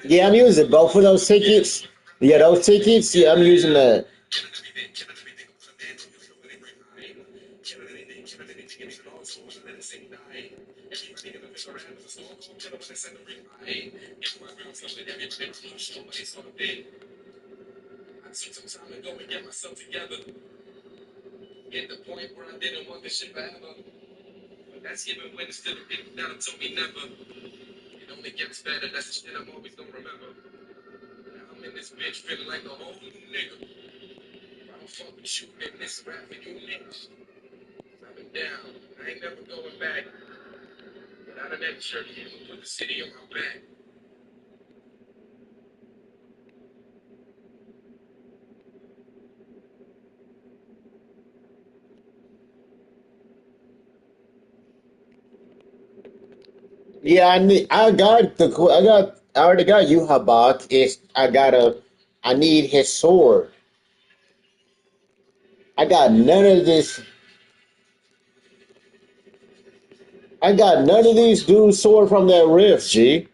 Yeah, I'm using both of those tickets. Yeah, those tickets. Yeah, I'm using that. Yeah, I got I already got Yuhabak. It's I need his sword. I got none of this. I got none of these dudes sword from that rift, G.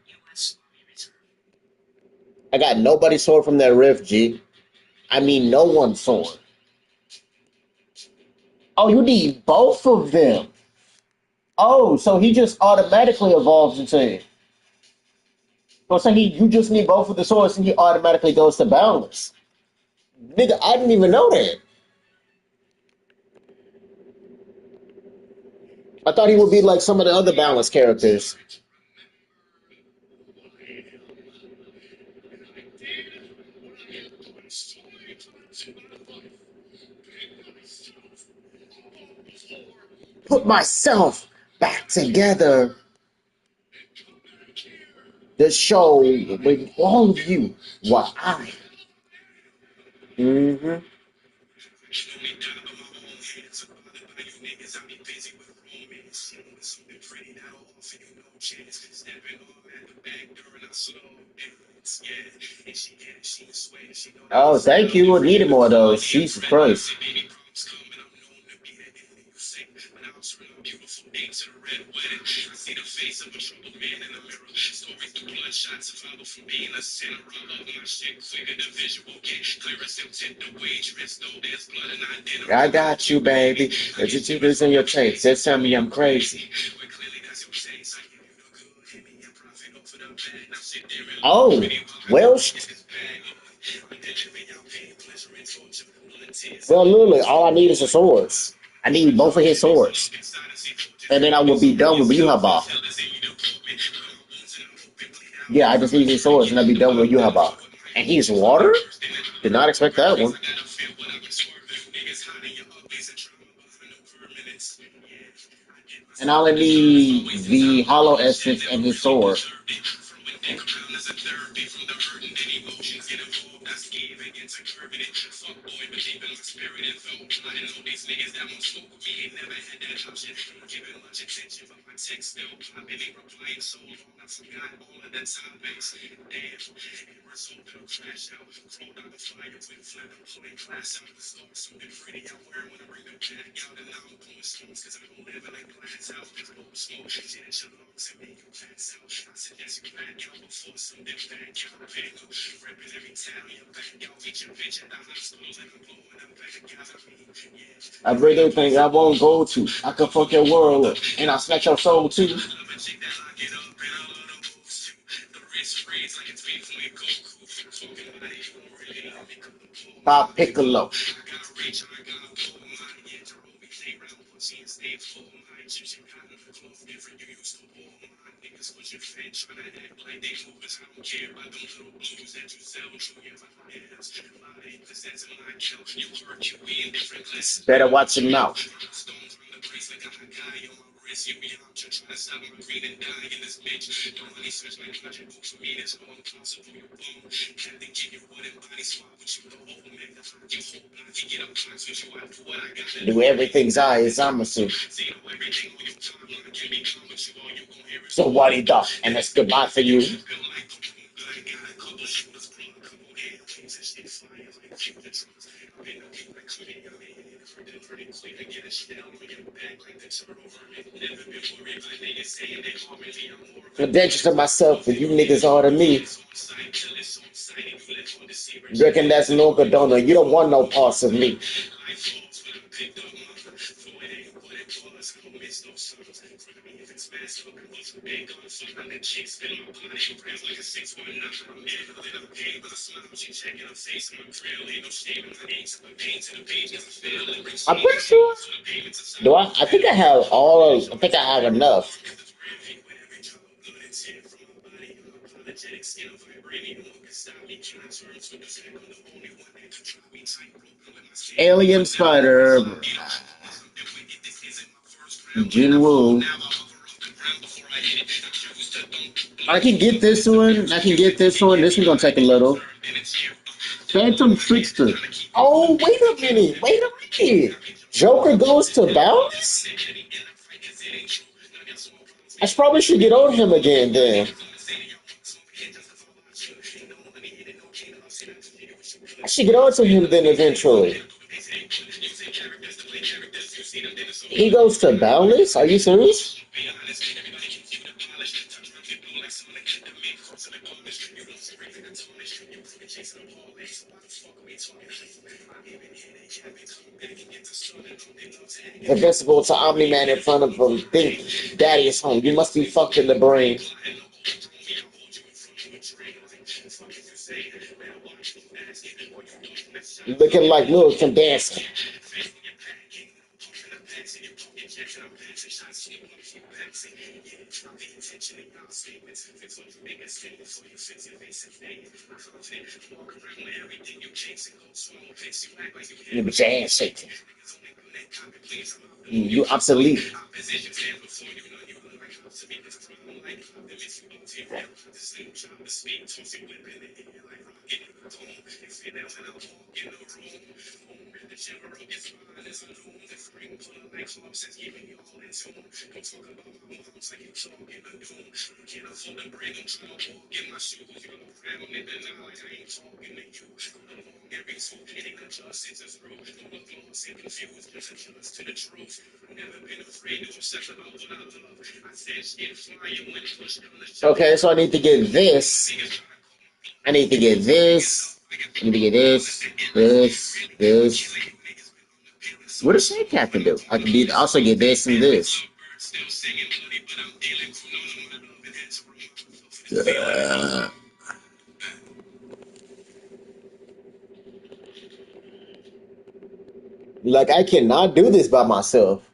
I got nobody sword from that rift, G. I mean, no one sword. Oh, you need both of them. Oh, so he just automatically evolves into it. So you just need both of the swords and he automatically goes to balance. Nigga, I didn't even know that. I thought he would be like some of the other balance characters. Put myself back together to show with all of you what I. Mm-hmm. Oh, thank you. We needed more of those. Jesus Christ. I got you, baby. If it's you in your taste, just tell me I'm crazy. Oh, well, well, literally, all I need is the swords. I need both of his swords. And then I will be done with Yuhaba. Yeah, I just need his swords and I'll be done with Yuhaba. And he's water? Did not expect that one. And I'll need the hollow essence and his sword. I really think I won't go to. I can fuck your world up, and I'll snatch your soul too. Pop Piccolo. Better watch him now. Do everything's eyes, I'm assuming. So what he does, and that's goodbye for you. I'm dangerous to myself, but you niggas are to me. You reckon that's no good donor? You don't want no parts of me. I'm pretty sure. Do I? I think I have all of. I think I have enough. Alien Spider. Jinwoo. I can get this one. I can get this one. This one's gonna take a little. Phantom Trickster. Oh, wait a minute. Wait a minute. Joker goes to balance? I probably should get on him again then. I should get on to him then eventually. He goes to balance? Are you serious? Invincible to Omni-Man in front of him. Think Daddy is home. You must be fucked in the brain. Looking like Lil Kim dancing. You with your ass shaking. You obsolete. Okay, so I need to get this. I need to get this. I need to get this. What does Shade Captain do? I can also get this and this. Like, I cannot do this by myself.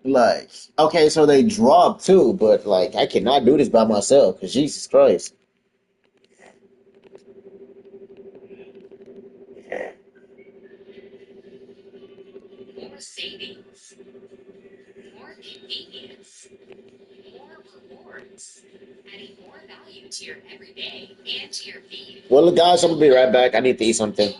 Like, okay, so they drop too, but like, I cannot do this by myself. Cause Jesus Christ. Well, guys, I'm gonna be right back. I need to eat something.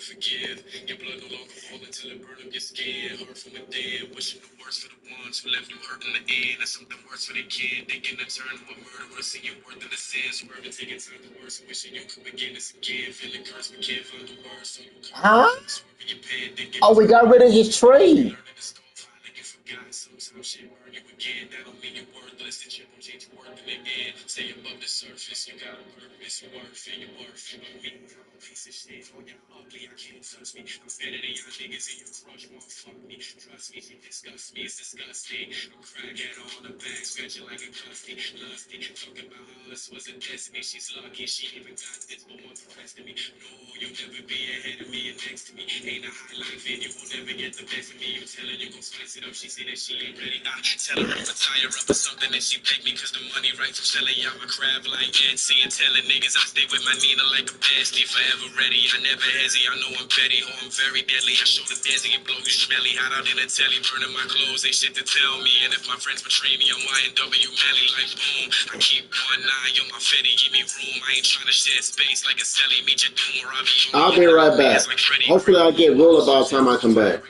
forgive. Your blood no longer fall until it burn up your skin. Hurt from within, wishing the worst for the ones who left you hurt in the end. Or something worse for the kid, thinking to turn to a murderer. See your worth in the sin, swerving, taking time to worse. Wishing you could begin this again. Feeling cursed, but can't find the words. So you Huh? swerving your pen, thinking Oh, we got rid of his tree. you forgot. Sometimes shit burn you again. That don't mean you're worthless. That you won't change your worth in the end. Stay above the surface. You got a purpose. You're worth it. You're worth it. I'm weak. I'm a piece of shit. Oh, you're ugly. I can't touch me. I'm better than y'all niggas and you crush. Won't fuck me. Trust me. You disgust me. It's disgusting. I'm crackhead on the back. Scratching like a gusty. Lusty. Talking about how us was a destiny. She's lucky. She even got this, but wants the rest of me. No, you'll never be ahead of me and next to me. Ain't a high life and you will never get the best of me. You tell her you gon' spice it up. She say that she ain't ready. I tell her I'm retire up or something and she pick me cause the money right. I'm selling y'all my crab like Etsy and telling niggas I stay with my Nina like a bestie. Forever ready. I never hesitate. I know I'm petty or I'm very deadly. I show the desi and blow you smelly. Hot out in the telly. Burning my clothes. Ain't shit to tell me. And if my friends betray me, I'm YNW Melly like boom. I keep one eye on my fetty. Give me room. I ain't trying to share space like a celly. Meet your doom or I'll be right back. Hopefully I'll get roller by the time I come back.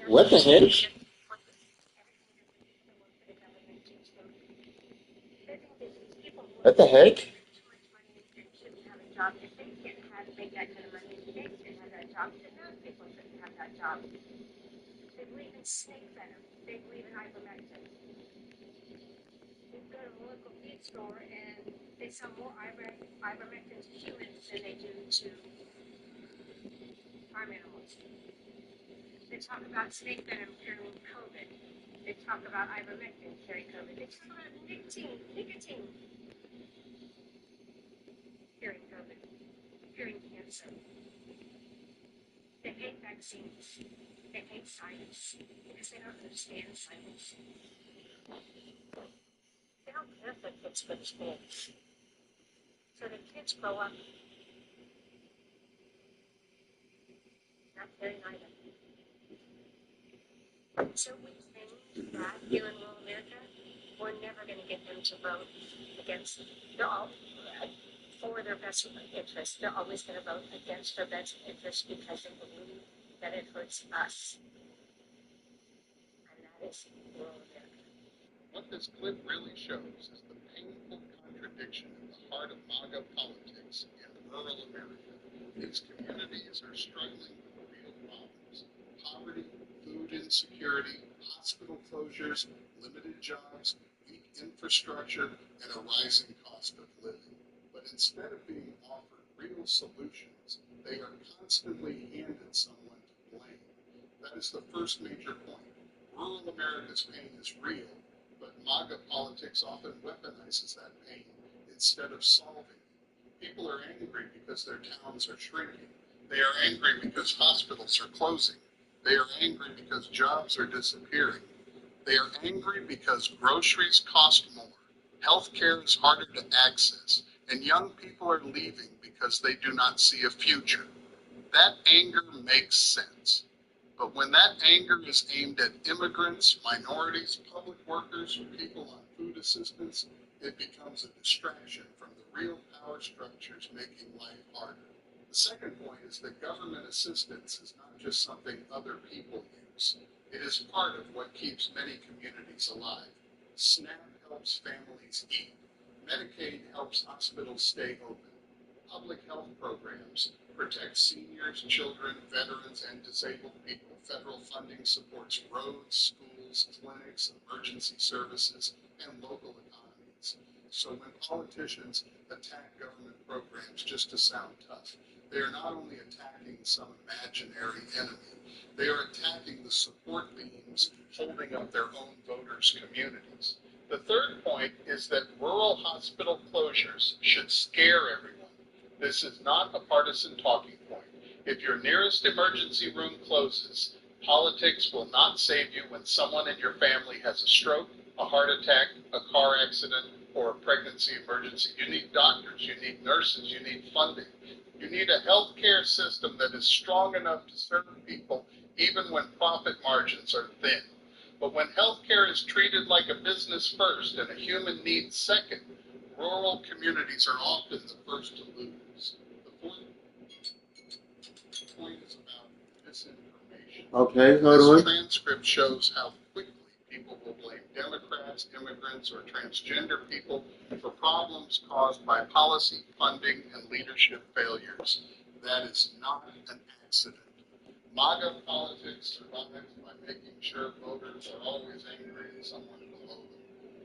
What the heck? What the heck? What this clip really shows is the painful contradiction in the heart of MAGA politics in rural America. These communities are struggling with real problems: poverty, food insecurity, hospital closures, limited jobs, weak infrastructure, and a rising cost of living. But instead of being offered real solutions, they are constantly handed someone to blame. That is the first major point. Rural America's pain is real, but MAGA politics often weaponizes that pain instead of solving it. People are angry because their towns are shrinking. They are angry because hospitals are closing. They are angry because jobs are disappearing. They are angry because groceries cost more. Healthcare is harder to access, and young people are leaving because they do not see a future. That anger makes sense. But when that anger is aimed at immigrants, minorities, public workers, or people on food assistance, it becomes a distraction from the real power structures making life harder. The second point is that government assistance is not just something other people use. It is part of what keeps many communities alive. SNAP helps families eat. Medicaid helps hospitals stay open. Public health programs protect seniors, children, veterans, and disabled people. Federal funding supports roads, schools, clinics, emergency services, and local economies. So when politicians attack government programs just to sound tough, they are not only attacking some imaginary enemy, they are attacking the support beams holding up their own voters' communities. The third point is that rural hospital closures should scare everyone. This is not a partisan talking point. If your nearest emergency room closes, politics will not save you when someone in your family has a stroke, a heart attack, a car accident, or a pregnancy emergency. You need doctors, you need nurses, you need funding. You need a healthcare system that is strong enough to serve people even when profit margins are thin. But when healthcare is treated like a business first and a human need second, rural communities are often the first to lose. The fourth point is about misinformation. Okay, hold This on. transcript shows how quickly people will blame Democrats, immigrants, or transgender people for problems caused by policy, funding, and leadership failures. That is not an accident. MAGA politics survives by making sure voters are always angry at someone below them.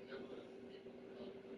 Never at the people above them.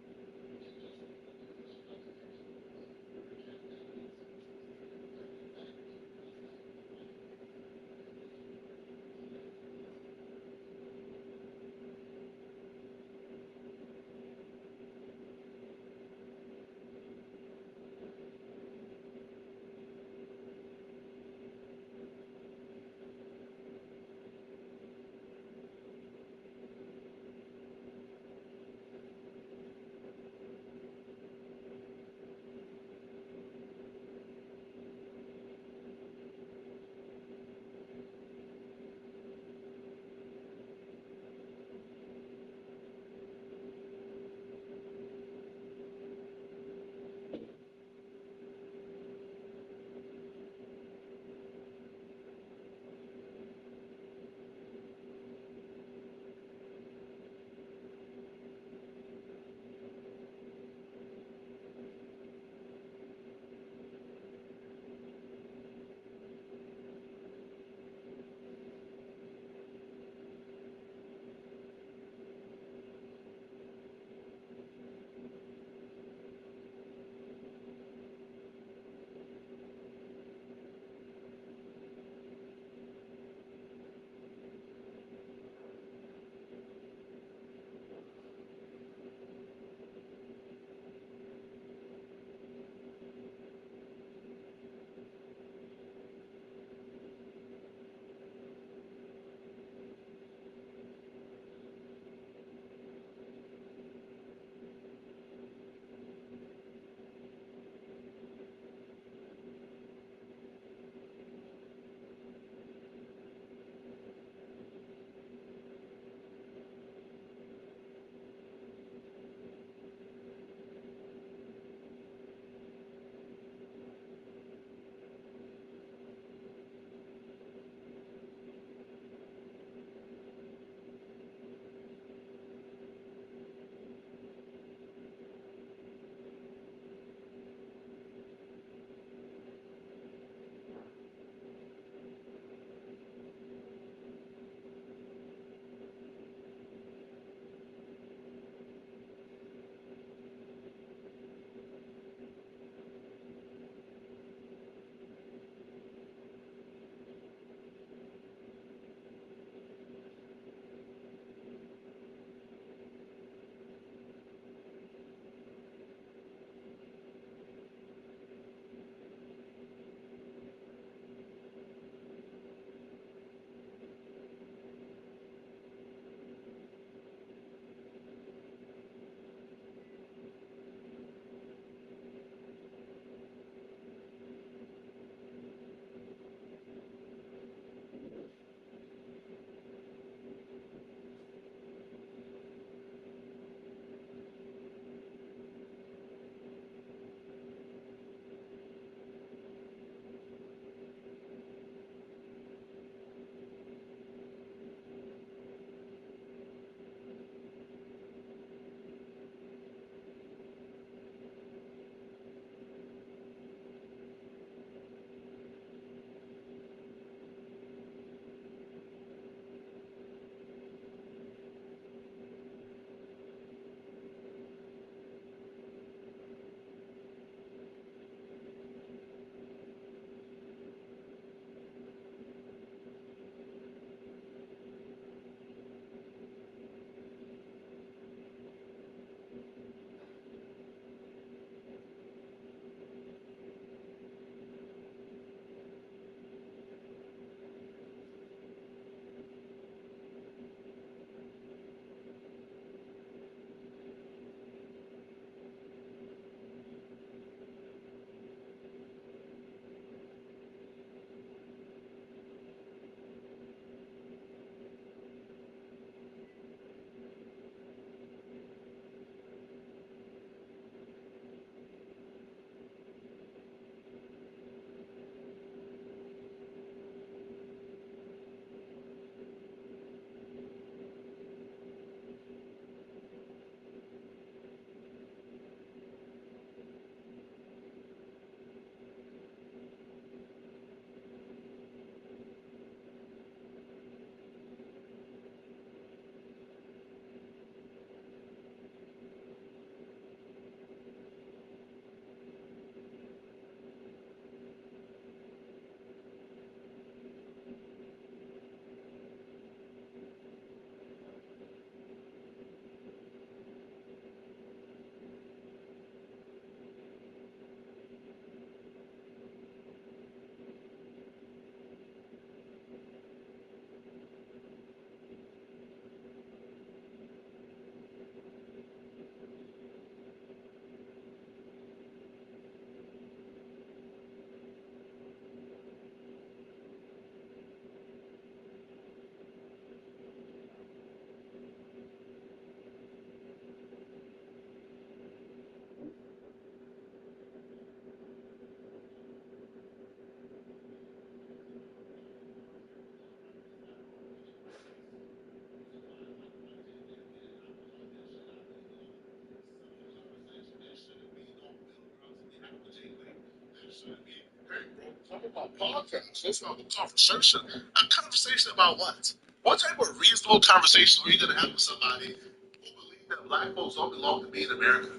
podcast. Let's have a conversation. A conversation about what? What type of reasonable conversation are you going to have with somebody who believes that black folks don't belong to be in America?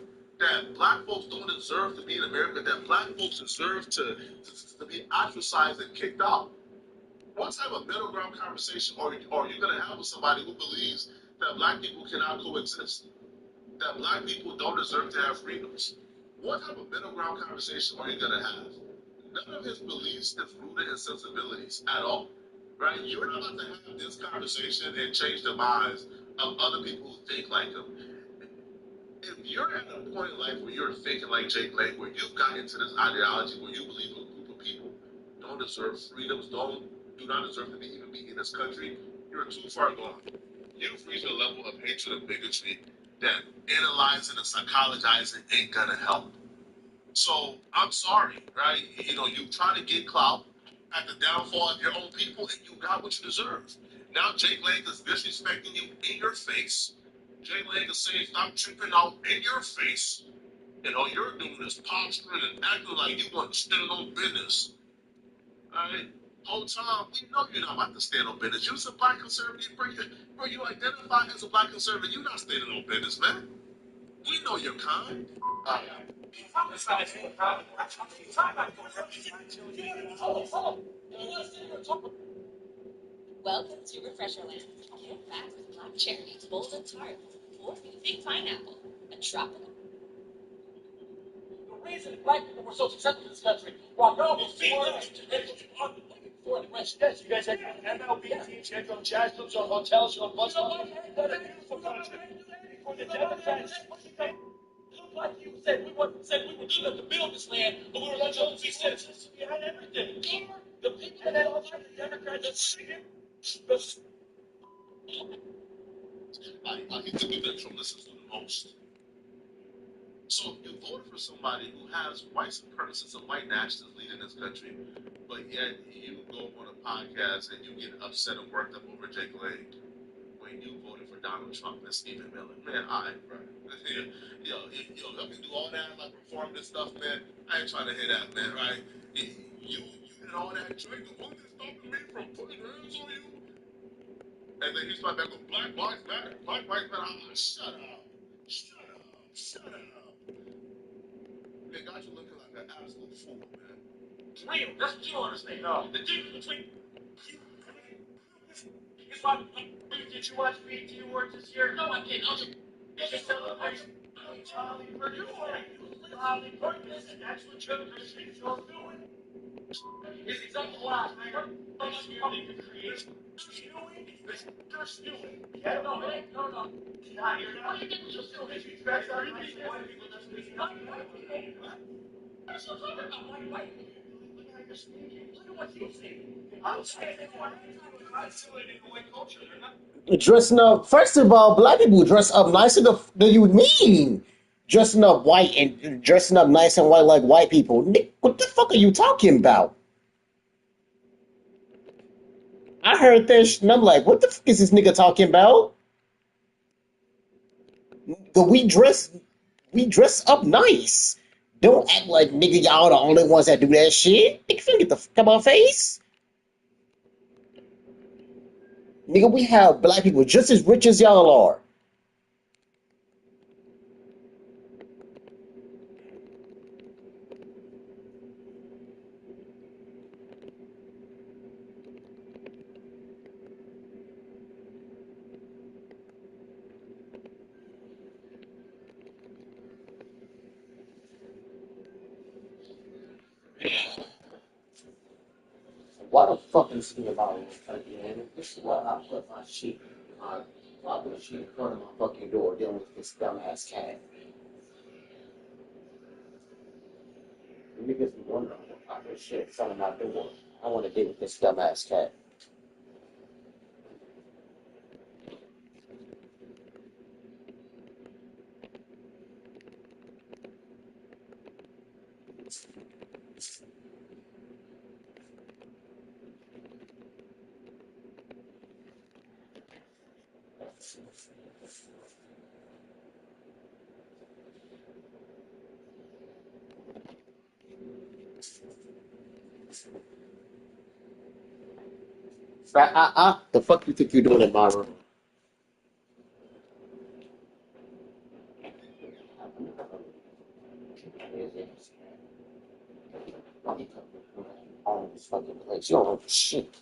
That black folks don't deserve to be in America? That black folks deserve to be ostracized and kicked out? What type of middle ground conversation are you going to have with somebody who believes that black people cannot coexist? That black people don't deserve to have freedoms? What type of middle ground conversation are you going to have? None of his beliefs is rooted in sensibilities at all, right? You're not about to have this conversation and change the minds of other people who think like him. If you're at a point in life where you're thinking like Jake Lake, where you've got into this ideology where you believe a group of people don't deserve freedoms, do not deserve to even be in this country, you're too far gone. You've reached a level of hatred and bigotry that analyzing and psychologizing ain't gonna help. So I'm sorry, right? You know, you try to get clout at the downfall of your own people, and you got what you deserve. Now Jake Lang is disrespecting you in your face. Jake Lang is saying stop tripping out in your face, and all you're doing is posturing and acting like you want to stand on business. Alright? Whole time, we know you're not about to stand on business. You're a black conservative, bro. You identify as a black conservative. You're not standing on business, man. We know you're kind. Welcome to Refresherland. Get back with black cherry, golden tart, or big pineapple, a tropical. The reason black people were so successful in this country, while no before the rest, yes, you guys had MLB teams, you had your jazz clubs, your hotels, your bus. You know what? What a beautiful country. For the Democrats, look like you said we were good enough to build this land, but we were let you own be citizens. We had everything. The people that all like the Democrats, I get to be the from listens to the most. So you voted for somebody who has white supremacists and white nationalists leading this country, but yet you go on a podcast and you get upset and worked up over Jake Lang when you voted for Donald Trump and Stephen Miller. Man, I ain't right. Y'all can do all that like reform this stuff, man. I ain't trying to hear that, man. Right? You did all that drink. The one that's stopping me from putting hands on you. And then you start back with Black Lives Matter. Black Lives Matter. I'm like, shut up. Shut up. Shut up. They got you looking like an absolute fool, man. real. That's what you don't understand. No. The difference between you is why did you watch BT Awards this year? No, I didn't. It's a celebration of Charlie Bird. Charlie Bird, listen, that's what you're doing. It's exactly why I'm here to create. You're stewing. Yeah, no, it ain't. No. Nah, you're not. You're still if you dress up nice and white people, that's what you're not. I'm still talking about white people. Look how you're speaking. Look at what you see. I'm saying I'm isolating the white culture. They're not. Dressing up. First of all, black people dress up nicer than you mean. Dressing up white and dressing up nice and white like white people. Nick, what the fuck are you talking about? I heard this and I'm like, what the fuck is this nigga talking about? The we dress up nice. Don't act like nigga y'all the only ones that do that shit. Nigga, finna get the fuck out my face. Nigga, we have black people just as rich as y'all are. Why the fuck is he about again? This is why I put my shit. I put my shit in front of my fucking door dealing with this dumbass cat. Niggas be wondering what this shit in front of my door. I want to deal with this dumbass cat. The fuck you think you're doing in my room? All this fucking place. You don't know shit.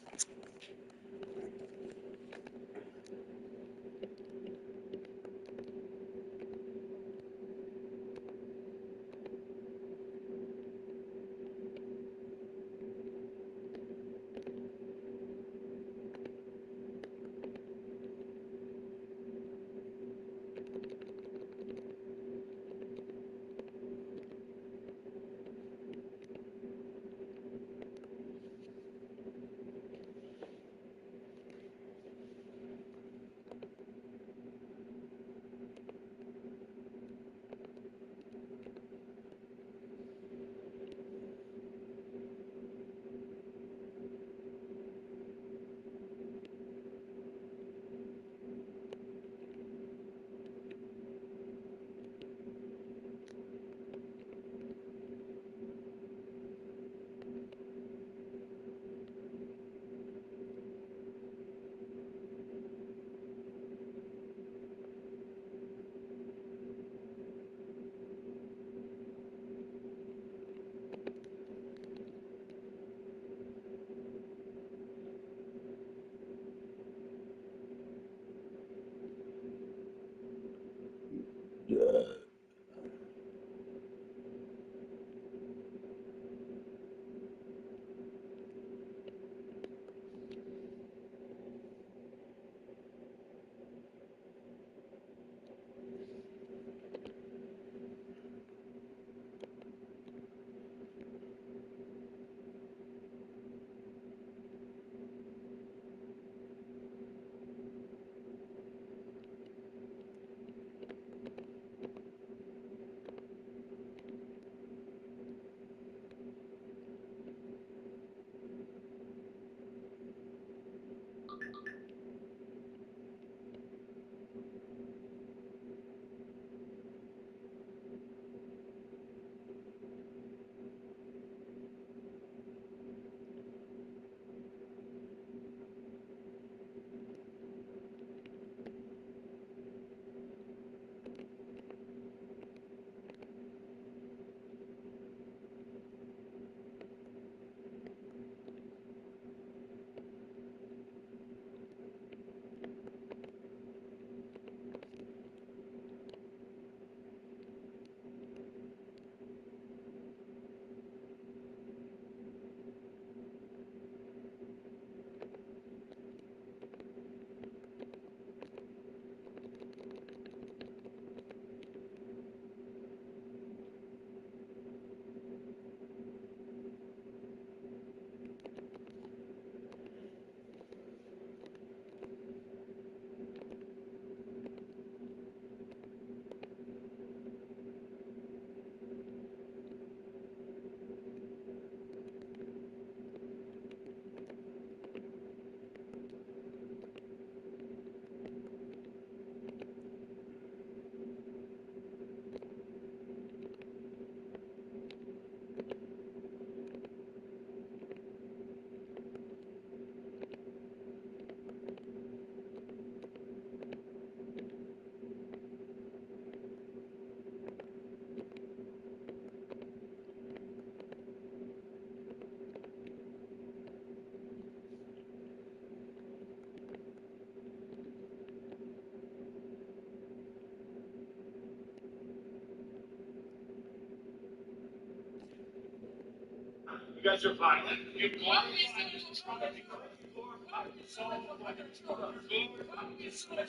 You guys are violent. You glorify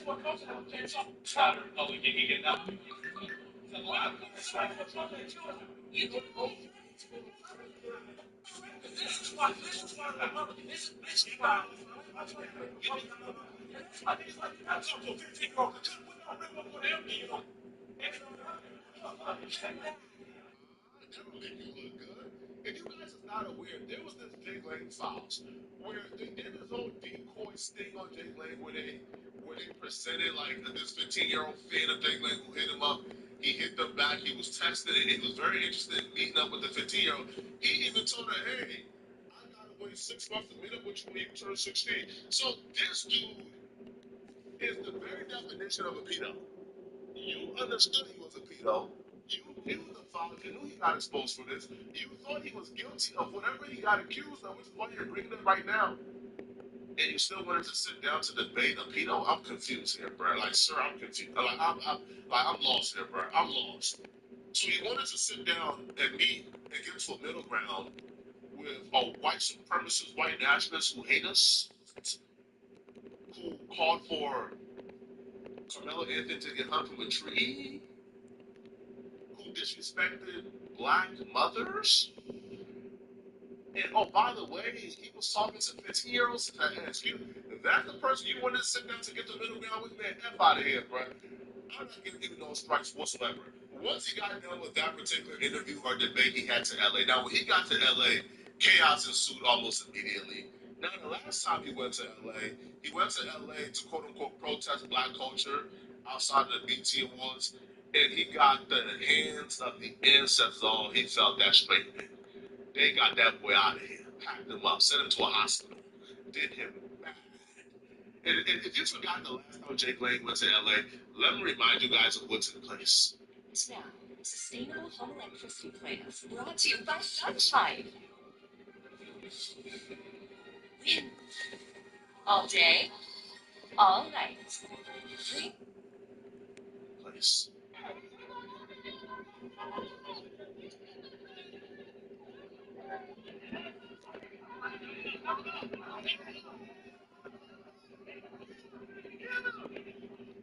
what comes out. It's all chatter. Oh, you can get that. If you guys are not aware, there was this Jay Lane files where they did this whole decoy sting on Jay Lane where they presented like this 15-year-old fan of Jay Lane who hit him up. He hit them back. He was texting and he was very interested in meeting up with the 15-year-old. He even told her, "Hey, I gotta win wait 6 months to meet up with you when you turn 16. So this dude is the very definition of a pedo. You understood he was a pedo. You knew the father. You knew he got exposed for this. You thought he was guilty of whatever he got accused of, which is why you're bringing it right now. And you still wanted to sit down to debate a pedo? I'm confused here, bro. Like, sir, I'm confused. I'm lost here, bro. I'm lost. So you wanted to sit down and meet and get to a middle ground with a white supremacist, white nationalist who hate us, who called for Carmelo Anthony to get hung from a tree, who disrespected black mothers. And oh, by the way, he was talking to 15-year-olds. Excuse me, that's the person you wanted to sit down to get the middle ground with, man. F out of here, bro. I'm not giving him no strikes whatsoever. Once he got done with that particular interview or debate he had to LA, now when he got to LA, chaos ensued almost immediately. Now the last time he went to LA to quote unquote protest black culture outside of the BT Awards, and he got the hands of the ancestors on. He felt that straight man. They got that boy out of here, packed him up, sent him to a hospital, did him bad. And if you forgot the last time Jake Lang went to LA, let me remind you guys of what's in place. Now, sustainable home electricity plans brought to you by Sunshine. Win. All day, all night. Free. Place.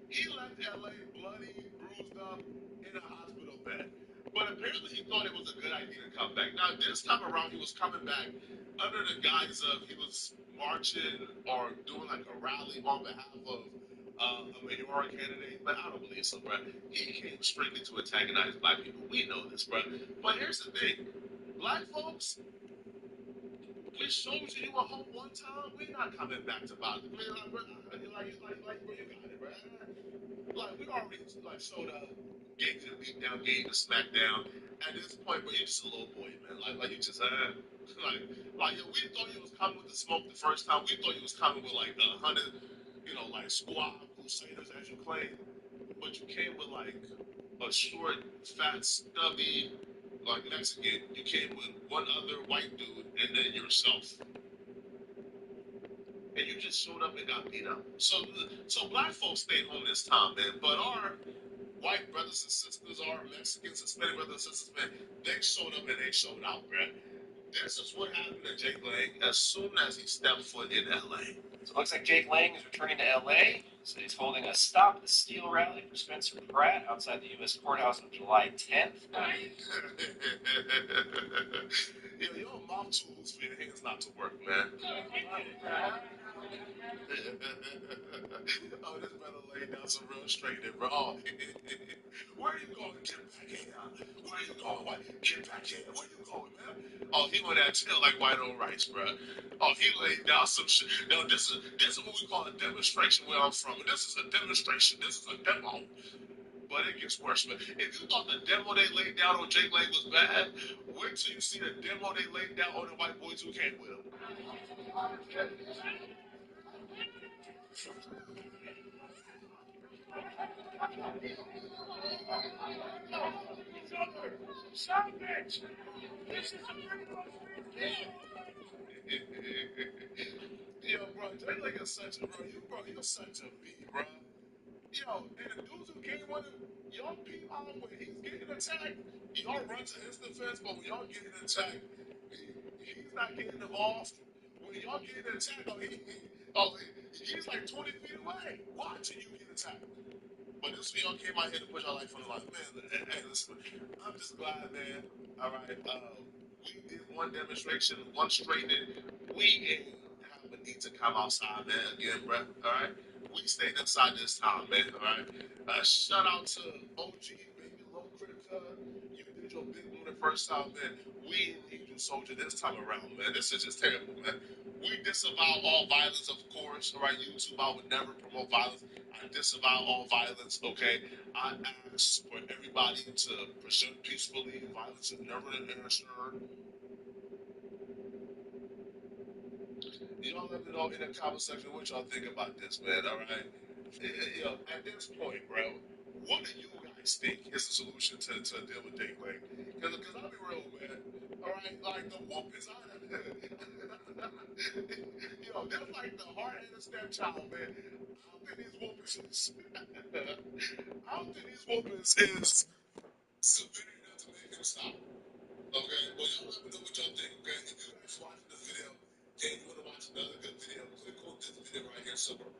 He left LA bloody, bruised up, in a hospital bed. But apparently he thought it was a good idea to come back. Now this time around he was coming back under the guise of he was marching or doing like a rally on behalf of a mayoral candidate. But I don't believe so, bro. He came strictly to antagonize black people. We know this, bro. But here's the thing. Black folks, we showed you a hope one time. We're not coming back to bother. Man, like, bro, you got it, bro. Like, we already, like, showed up, gave you the beat down, gave you the smack down. At this point, bro, you're just a little boy, man. Like you just, yo, we thought you was coming with the smoke the first time. We thought you was coming with, like, 100, like, squad crusaders, as you claim. But you came with, like, a short, fat, stubby, like, Mexican. You came with one other white dude and then yourself. And you just showed up and got beat up. So black folks stayed home this time, man. But our white brothers and sisters, our Mexicans, Hispanic brothers and sisters, man, they showed up and they showed out, man. This is what happened to Jake Lang as soon as he stepped foot in LA. So it looks like Jake Lang is returning to LA. So he's holding a Stop the Steal rally for Spencer Pratt outside the U.S. courthouse on July 10th. Your mouth tools for your hands not to work, man. Oh, this brother laid down some real straight there, bro. Oh, where are you going? Get back here. Where are you going? What? Get back here. Where you going, man? Oh, he went at chill like white on rice, bro. Oh, he laid down some shit. No, this is what we call a demonstration where I'm from. And this is a demonstration. This is a demo. But it gets worse, man. If you thought the demo they laid down on Jake Lang was bad, wait till you see the demo they laid down on the white boys who came with him. Stop it! This is a pretty much Yo, bro, Jake Lang is such a you're such a B, bro. Yo, and the dudes who came with him, y'all peep out when he's getting attacked. Y'all run to his defense, but when y'all getting attacked, he's not getting involved. When y'all getting attacked, he's like 20 feet away watching you get attacked. But this is y'all came out here to put y'all life on the line. Man, hey, listen, I'm just glad, man. All right, we did one demonstration, one straightening. We ain't have a need to come outside, man, again, bro. All right? We stayed inside this time, man, all right? Shout out to OG, baby, low critica. You did your big one the first time, man. We need you, soldier, this time around, man. This is just terrible, man. We disavow all violence, of course, all right? YouTube, I would never promote violence. I disavow all violence, okay? I ask for everybody to present peacefully. Violence is never an answer. Y'all let me know in the comment section what y'all think about this, man. All right. At this point, bro, what do you guys think is the solution to deal with dating? Like, because I'll be real, man. All right, like the whoopings I they're like the hard-headed stepchild, man. I don't think these whoopings is. I don't think these whoopings is severe enough to make him stop. Okay, well, y'all let me know what y'all think. Okay, if you guys watching this video and you want to watch another good video, click on this video right here somewhere.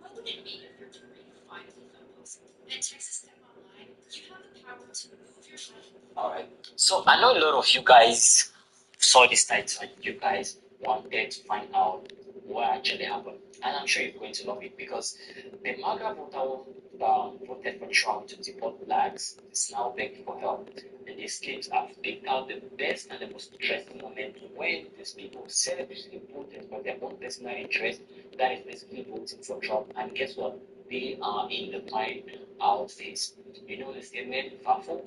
What would it mean if you're trying to find a photos and text a step online? You have the power to move your phone. Alright, so I know a lot of you guys saw this title and you guys wanted to find out what actually happened. And I'm sure you're going to love it because the MAGA voter voted for Trump to deport blacks is now begging for help. And these clips have picked out the best and the most interesting moment when these people selfishly voted for their own personal interest, that is basically voting for Trump. And guess what? They are in the prime outfits. You know the statement, Fafo?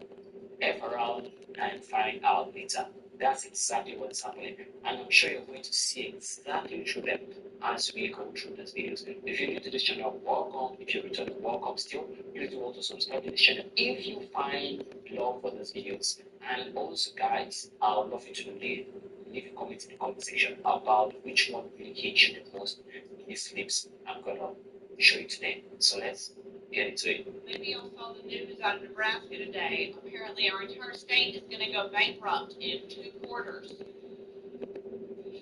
F around and find out later. That's exactly what's happening. And I'm sure you're going to see exactly through them as we go through these videos. If you're new to this channel, welcome. If you're returning, welcome still. You do also subscribe to this channel if you find love for these videos. And also, guys, I would love you to leave a comment in the comment section about which one really hit you the most in these clips I'm gonna show you today. So let's get into it. Maybe y'all saw the news out of Nebraska today. Apparently, our entire state is going to go bankrupt in 2 quarters.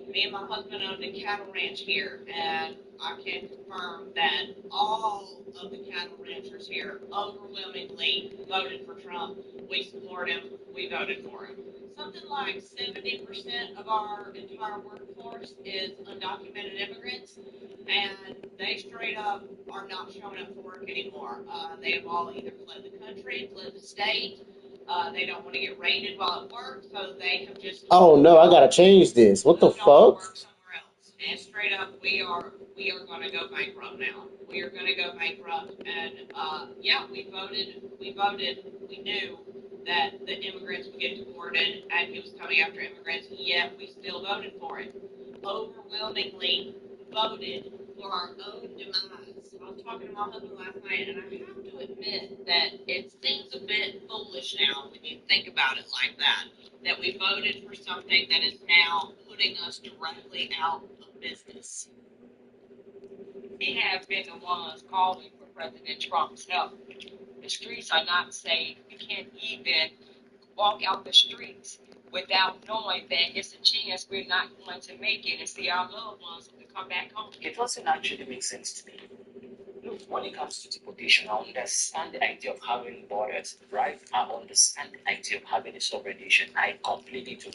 Me and my husband owned a cattle ranch here, and I can confirm that all of the cattle ranchers here overwhelmingly voted for Trump. We support him. We voted for him. Something like 70% of our entire workforce is undocumented immigrants, and they straight up are not showing up for work anymore. They have all either fled the country, fled the state. They don't want to get raided while at work, so they have just. Oh no, I gotta change this. What the fuck? Work somewhere else. And straight up, we are going to go bankrupt now. We are going to go bankrupt, and yeah, we voted. We knew that the immigrants would get deported, and he was coming after immigrants. Yet we still voted for it. Overwhelmingly voted for our own demise. I was talking to my husband last night, and I have to admit that it seems a bit foolish now when you think about it like that we voted for something that is now putting us directly out of business. We have been the ones calling for President Trump's help. The streets are not safe. We can't even walk out the streets without knowing that it's a chance we're not going to make it and see our loved ones come back home. It doesn't actually make sense to me. Look, when it comes to deportation, I understand the idea of having borders, right? I understand the idea of having a sovereign nation. I completely do.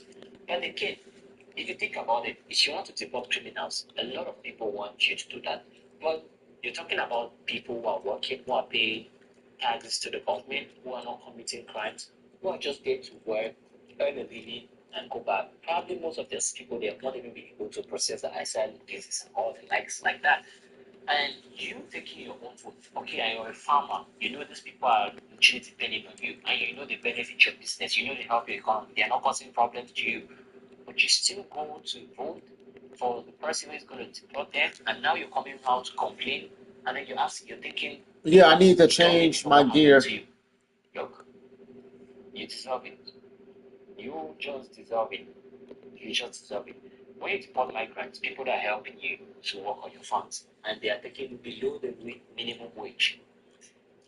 But again, if you think about it, if you want to deport criminals, a lot of people want you to do that. But you're talking about people who are working, who are paying taxes to the government, who are not committing crimes, who are just there to work, earn a living, and go back. Probably most of these people, they have not even been able to process the asylum cases and all the likes like that. And you taking your own vote, okay, and you're a farmer, you know these people are literally depending on you, and you know they benefit your business, you know they help your economy, they are not causing problems to you, but you still go to vote for the person who is going to deport them, and now you're coming out to complain, and then you're thinking, Yeah, I need to change my gear. Look, you deserve it. You just deserve it. You just deserve it. When you deport migrants, people that are helping you to work on your farms, and they are taking below the minimum wage,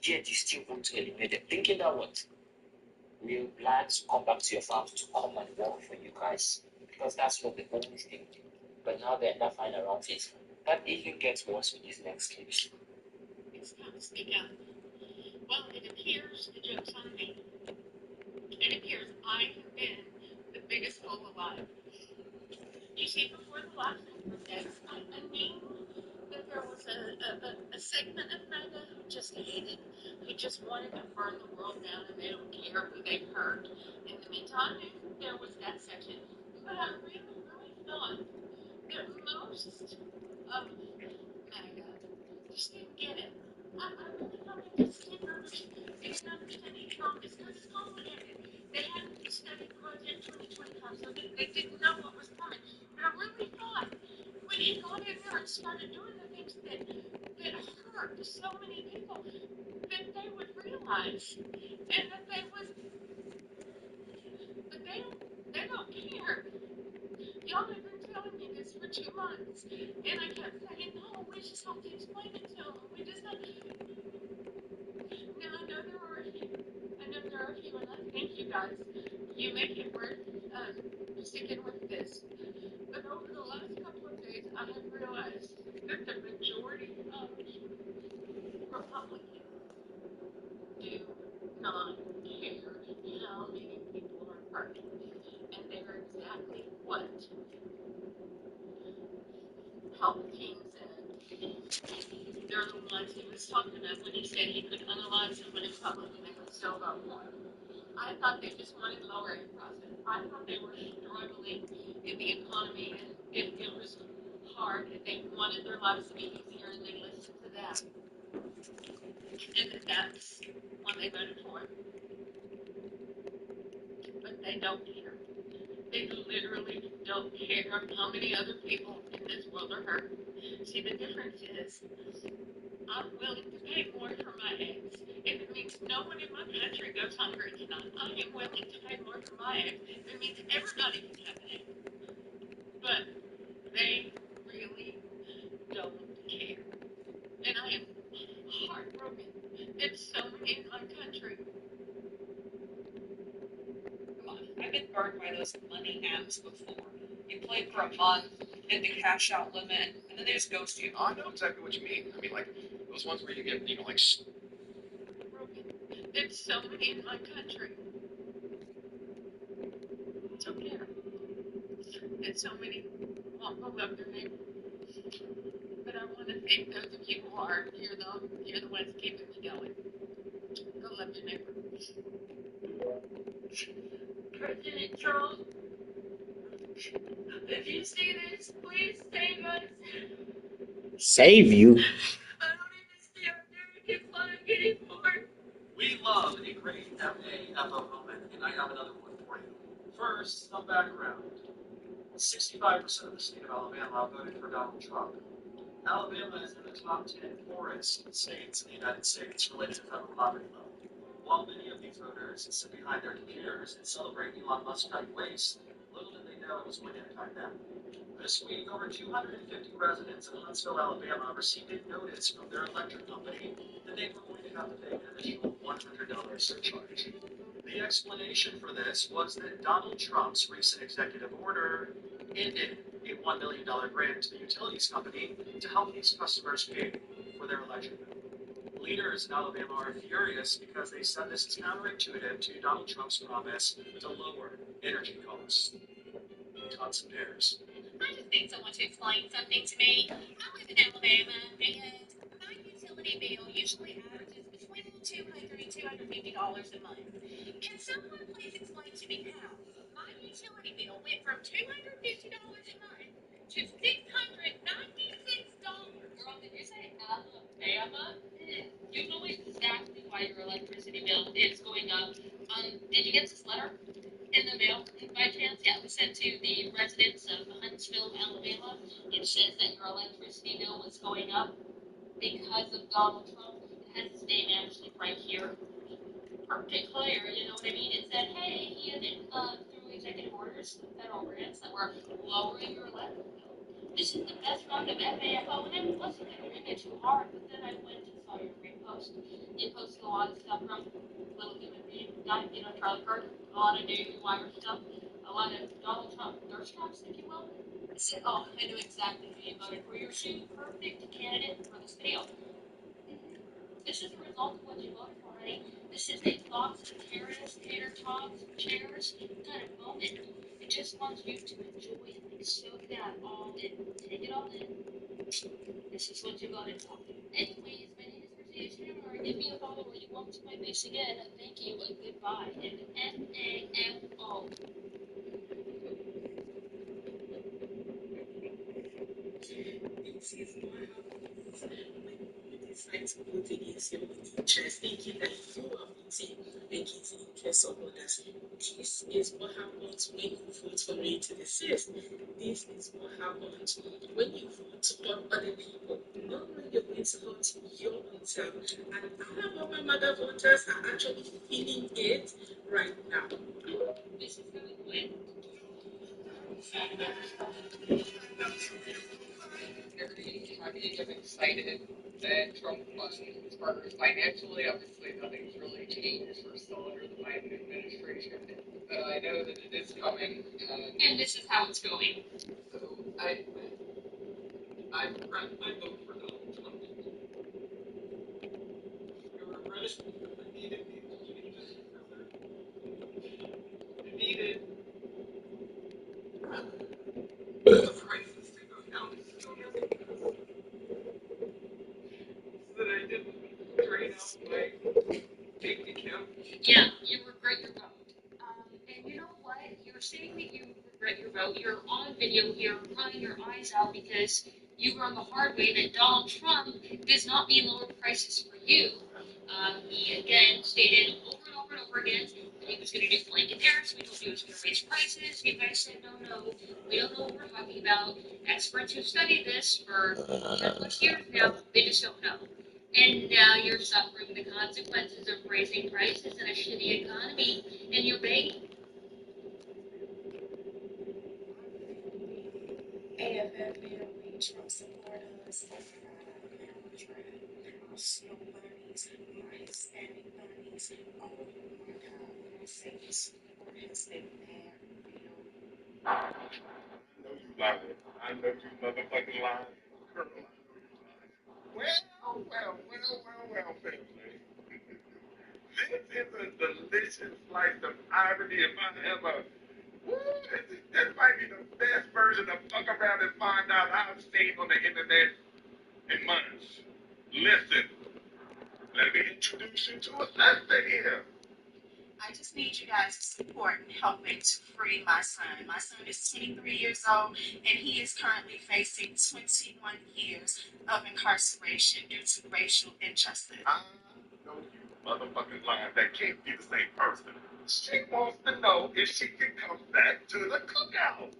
yet you still want to eliminate them, thinking that what? Will blacks come back to your farms to come and work for you guys? Because that's what they always think. But now they're not finding around it. That even gets worse with these next clips. It's time to speak up. Well, it appears the joke's on me. It appears I have been the biggest fool alive. You see, before the last Independence, I knew that there was a segment of MAGA who just hated, who just wanted to burn the world down, and they don't care who they hurt. In the meantime, there was that section. But I really thought that most of MAGA just didn't get it. I really thought they just didn't understand economics because it's complicated. They hadn't studied Project 2025, so they didn't know what was coming. But I really thought when started doing the things that hurt so many people, that they would realize, and that they don't care. Y'all have been telling me this for 2 months, and I kept saying, no, we just have to explain it to them. We just have. Now I know there are a few. I know there are a few, and I thank you guys. You make it worth sticking with this. But over the last couple of days, I have realized that the majority of Republicans do not care how many people are hurt. And they're exactly what Palpatine said. They're the ones he was talking about when he said he could unalive someone in public and they would still vote for him. I thought they just wanted lowering process. I thought they were struggling in the economy and it was hard and they wanted their lives to be easier and they listened to that. And that's when they voted for him. But they don't care. They literally don't care how many other people in this world are hurt. See, the difference is I'm willing to pay more for my eggs. If it means no one in my country goes hungry tonight, I am willing to pay more for my eggs. If it means everybody can have an egg. But they really don't care. And I am heartbroken that so many in my country. Come on, I've been burned by those money apps before. You play for a month, hit the cash out limit, and then they just ghost you. I know exactly what you mean. I mean, like, those ones where you get, like... Broken. That so many in my country don't care. That so many won't go love their neighbor. But I want to thank those of you who are. You're the ones keeping me going. Go love your neighbor. President Trump, if you see this, please save us. Save you? I don't even see our American flag anymore. We love a great FAFO moment, and I have another one for you. First, some background. 65% of the state of Alabama voted for Donald Trump. Alabama is in the top 10 poorest states in the United States related to federal poverty level. While many of these voters sit behind their computers and celebrate Elon Musk's waste, little did they know it was going to impact them. This week, over 250 residents in Huntsville, Alabama received a notice from their electric company that they were going to have to pay an additional $100 surcharge. The explanation for this was that Donald Trump's recent executive order ended a $1 million grant to the utilities company to help these customers pay for their electric bill. Leaders in Alabama are furious because they said this is counterintuitive to Donald Trump's promise to lower energy costs. Tots and pears. I just need someone to explain something to me. I live in Alabama, and my utility bill usually averages between $200 and $250 a month. Can someone please explain to me how my utility bill went from $250 a month to $696? Girl, did you say Alabama? You know exactly why your electricity bill is going up. Did you get this letter in the mail by chance? Yeah, it was sent to the residents of Huntsville, Alabama. It says that your electricity bill was going up because of Donald Trump. It has his name actually right here. Pretty clear, you know what I mean? It said, hey, he had through executive orders, federal grants that were lowering your electric bill. This is the best round of FAFO, and I wasn't going to read it too hard, but then I went and saw your repost. You posted a lot of stuff from Little Human Being Guy, Charlie Kirk, a lot of Daily Wire stuff, a lot of Donald Trump thirst traps, if you will. I said, oh, I knew exactly who you voted for. You're a perfect candidate for this video. This is the result of what you voted for, honey. This is a thoughts of terrorists, tater tots, chairs kind of moment. It just wants you to enjoy it, like soak that all in, take it all in. This is what you voted for. Anyways, my name is Mercedes Hammer. Give me a follow or you won't see my face again. Thank you and goodbye. And FAFO. This is my house. decide to vote against your own interest, thinking that you are voting against the interests of others. This is what happens when you vote for me to desist. This is what happens when you vote on other people, not when you're going to vote your own self. And all of my mother voters are actually feeling it right now. This is how it went. I think I'm excited that Trump won as far as financially. Obviously, nothing's really changed. We're still under the Biden administration, but I know that it is coming. And this is how it's going. So I vote for Donald Trump. You're a president. I needed the prices to go down so that I didn't drain out my bank account. Yeah, you regret your vote. And you know what? You're saying that you regret your vote. You're on video here crying your eyes out because you learned the hard way that Donald Trump does not mean lower prices for you. He again stated over and over and over again that he was going to do blanket tariffs. We told you he was going to raise prices. You guys said, no, we don't know what we're talking about. Experts who studied this for 10 plus years now, they just don't know. And now you're suffering the consequences of raising prices in a shitty economy, and you're begging. AFL family, Trump supporters, my snow bunnies, my Hispanic bunnies. Oh my God, when I say the support has been mad real. I know you lying. I know you motherfucking lying. Girl, I know you lying. Well, family. This is a delicious slice of irony if I ever. Woo, this might be the best version of fuck around and find out I've seen on the internet in months. Listen, let me introduce you to a sister here. I just need you guys to support and help me to free my son. My son is 23 years old and he is currently facing 21 years of incarceration due to racial injustice. I know you motherfucking lying. That can't be the same person. She wants to know if she can come back to the cookout.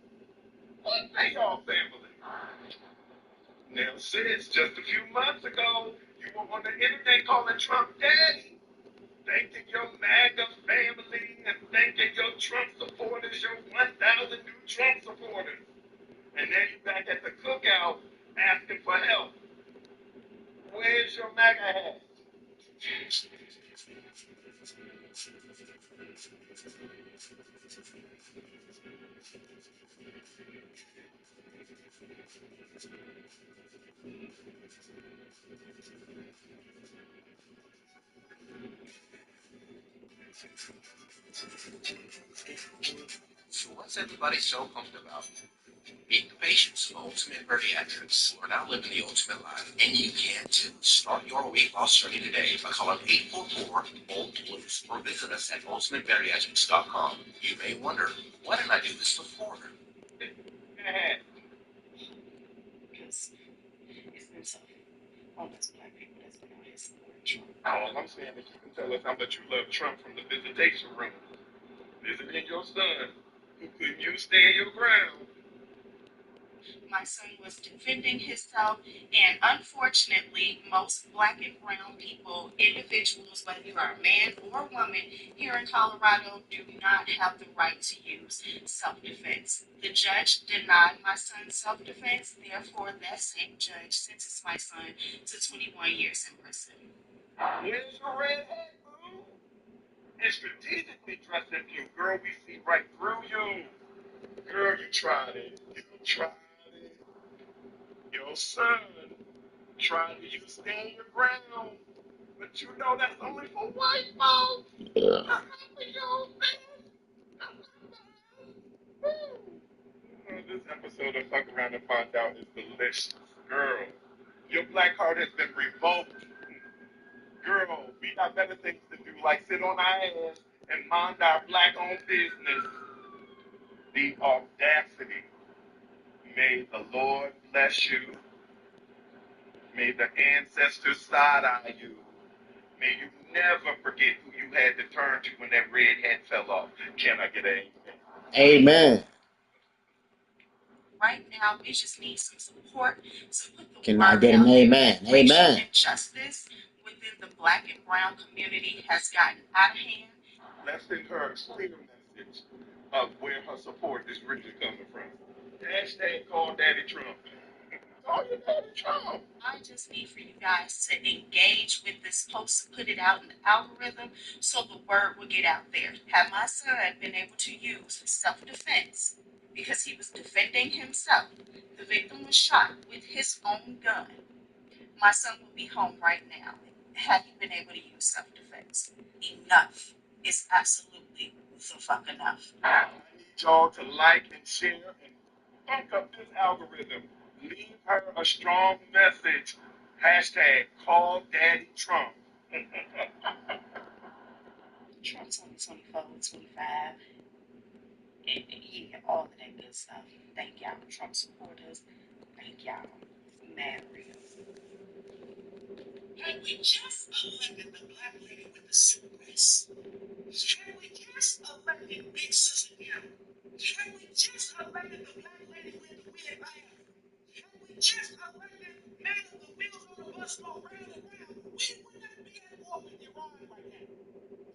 What say y'all family? Now, sis, just a few months ago, you were on the internet calling Trump daddy, thanking your MAGA family and thanking your Trump supporters, your 1,000 new Trump supporters. And then you back at the cookout asking for help. Where's your MAGA hat? So what's everybody so pumped about? Meet the patients of Ultimate Bariatrics who are now living the ultimate life. And you can too. Start your weight loss journey today by calling 844-OLD-BLUES or visit us at ultimatebariatrics.com. You may wonder, why didn't I do this before? Because it's been tough on us black people that's been out here supporting Trump. All I'm saying is you can tell us how much you love Trump from the visitation room. Visiting your son, who couldn't you stand your ground? My son was defending himself, and unfortunately, most black and brown people, individuals, whether you are a man or a woman, here in Colorado, do not have the right to use self-defense. The judge denied my son's self-defense, therefore, that same judge sentenced my son to 21 years in prison. Where's your red hat, boo? And strategically dressed in blue. Girl, we see right through you. Girl, you tried it. You tried it. Your son tried to you stand your ground. But you know that's only for white folks. That's not for your man. This episode of Fuck Around and Find Out is delicious. Girl, your black heart has been revoked. Girl, we got better things to do, like sit on our ass and mind our black-owned business. The audacity. May the Lord bless you May the ancestors side-eye you. May you never forget who you had to turn to when that red hat fell off. Can I get a Amen. Right now, we just need some support to put the Can I word get an out there amen? that racial Amen. injustice within the black and brown community has gotten out of hand. Let's send her a clear message of where her support is really coming from. Hashtag call Daddy Trump. Call your Daddy Trump. I just need for you guys to engage with this post, put it out in the algorithm so the word will get out there. Had my son been able to use self-defense because he was defending himself, the victim was shot with his own gun. My son will be home right now had he been able to use self-defense. Enough is absolutely the fuck enough. I need y'all to like and share and back up this algorithm. Leave her a strong message. Hashtag call Daddy Trump. Trump 2024, 25, and yeah, all of that good stuff. Thank y'all, Trump supporters. Thank y'all. Mad real. Had we just elected the black lady with the suit race? Had we just elected Big Sister Kim? Had we just elected the black lady with the weird laugh? Had we just elected man of the wheels on the bus go round and round? We would not be at war with Iran right now.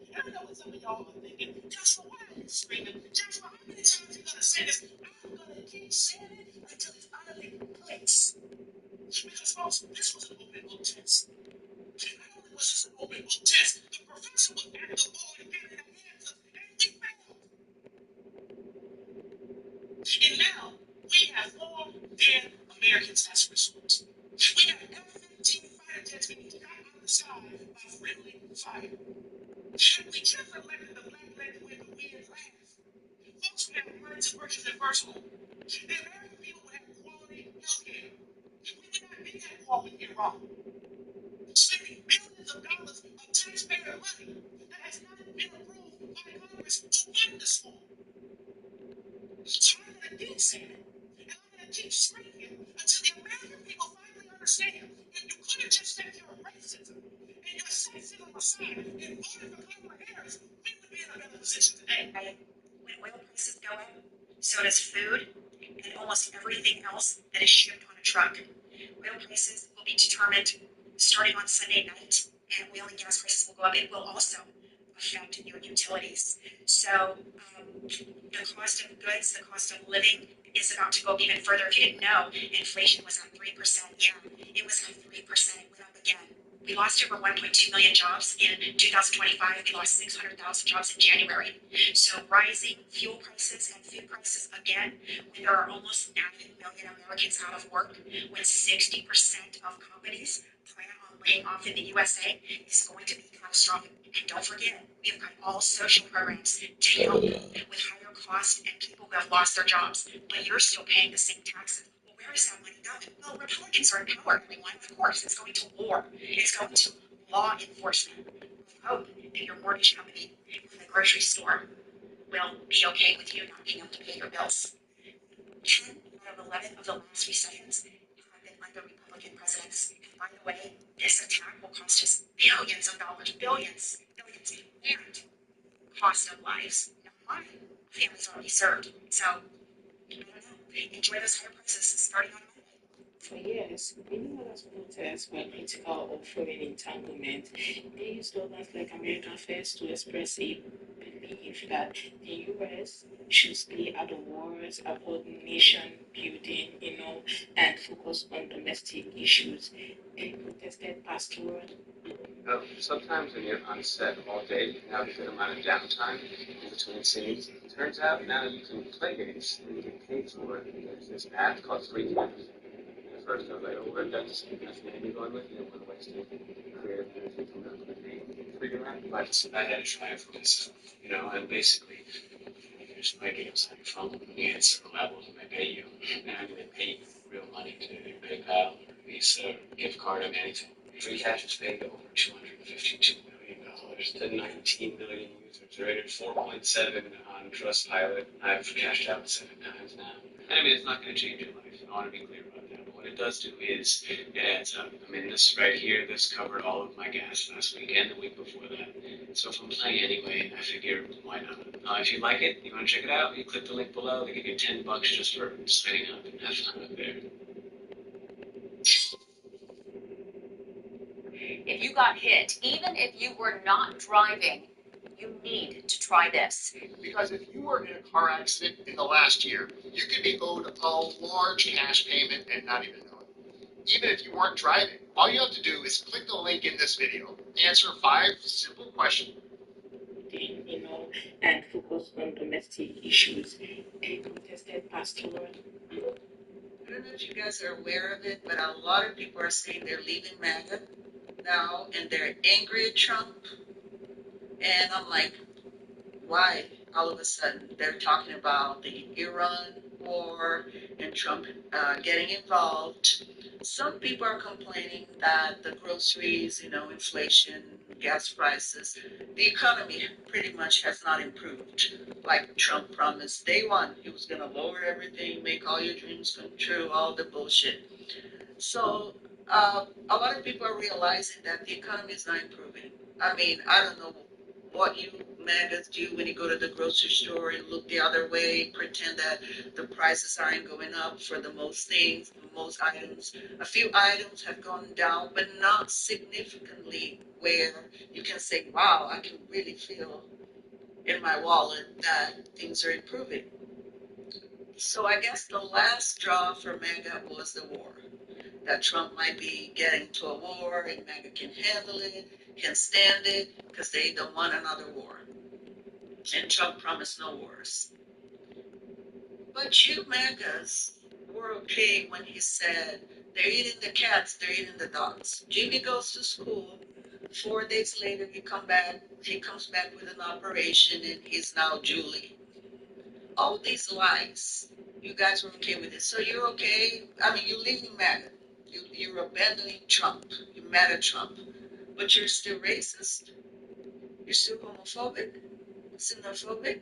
And I know what some of y'all are thinking. Joshua, why are you screaming? Joshua, how many times are you gonna say this? I'm gonna keep saying it until it's utterly clicks. Because folks, this was an open book test. Not only was this an open book test, the professor was at the board and giving them answers, and we failed. And now we have 4 dead Americans as a result. We have F-15 fighter jets being shot out of the sky by friendly fire. Had we just elected the black lady with the weird laugh, folks would have rights to purchase their first home. The American people would have quality health care. We would not be at war with Iran, spending billions of dollars of taxpayer money that has not been approved by Congress to fund this war. So I'm going to keep saying it, and I'm going to keep screaming it until the American people finally understand if you could have just set your racism and your sexism aside and voted for Kamala Harris, we would be in a better position today. Right? When oil prices go up, so does food and almost everything else that is shipped on a truck. Oil prices will be determined starting on Sunday night, and oil and gas prices will go up. It will also affect your utilities. So the cost of goods, the cost of living is about to go up even further. If you didn't know, inflation was at 3%. Yeah, it was at 3%. It went up again. We lost over 1.2 million jobs in 2025. We lost 600,000 jobs in January. So rising fuel prices and food prices again, when there are almost 9 million Americans out of work, when 60% of companies plan on laying off in the USA, is going to be catastrophic. And don't forget, we have cut all social programs to help with higher costs and people who have lost their jobs, but you're still paying the same taxes. Well, where is that money going? Well, Republicans are in power, everyone. Of course, it's going to war. It's going to law enforcement. I hope that your mortgage company and the grocery store will be okay with you not being able to pay your bills. 10 out of 11 of the last recessions have been under Republican presidents. And by the way, this attack will cost us billions of dollars, billions, and cost of lives. Not mine. Families already served. So, I don't know. Enjoy those higher prices starting on Monday. For years, many others protests were critical of foreign entanglement. They used slogans like America First to express a belief that the U.S. should stay out of wars, avoid nation building, and focus on domestic issues. They protested past word. Sometimes when you're on set all day, you can have a good amount of downtime in between scenes. It turns out now you can play games and you get paid for it. There's this app called Free Games. At first I was like, oh, what that's the name you're going with? You don't want to waste it. Creative music from that name. Figure out. But I had to try it for myself, and basically you just play games on your phone. You hit certain levels and they pay you. And they pay you real money to PayPal or Visa or gift card or anything. Free cash has paid over $252 million to 19 million users, rated 4.7 on Trustpilot. I've cashed out 7 times now. I mean, it's not going to change your life. I want to be clear about that. what it does do is it adds up. I mean, this right here, this covered all of my gas last week and the week before that. So if I'm playing anyway, I figure, why not? If you like it, you want to check it out, you click the link below. They give you $10 just for signing up and have fun up there. If you got hit, even if you were not driving, you need to try this. Because if you were in a car accident in the last year, you could be owed a large cash payment and not even know it. Even if you weren't driving, all you have to do is click the link in this video, answer 5 simple questions. And focus on domestic issues. A contested pastoral. I don't know if you guys are aware of it, but a lot of people are saying they're leaving MAGA now and they're angry at Trump. And I'm like, why all of a sudden they're talking about the Iran war and Trump getting involved? Some people are complaining that the groceries, inflation, gas prices, the economy pretty much has not improved. Like Trump promised day one, he was going to lower everything, make all your dreams come true, all the bullshit. So a lot of people are realizing that the economy is not improving. I mean, I don't know what you MAGAs do when you go to the grocery store and look the other way, pretend that the prices aren't going up for the most things, most items. A few items have gone down, but not significantly where you can say, wow, I can really feel in my wallet that things are improving. So I guess the last straw for MAGA was the war. That Trump might be getting to a war and MAGA can handle it, can stand it, because they don't want another war. And Trump promised no wars. But you MAGAs were okay when he said, they're eating the cats, they're eating the dogs. Jimmy goes to school. 4 days later, he comes back with an operation and he's now Julie. All these lies, you guys were okay with it. So you're okay. I mean, you're leaving MAGA. You're abandoning Trump. You're mad at Trump. But you're still racist. You're still homophobic, xenophobic.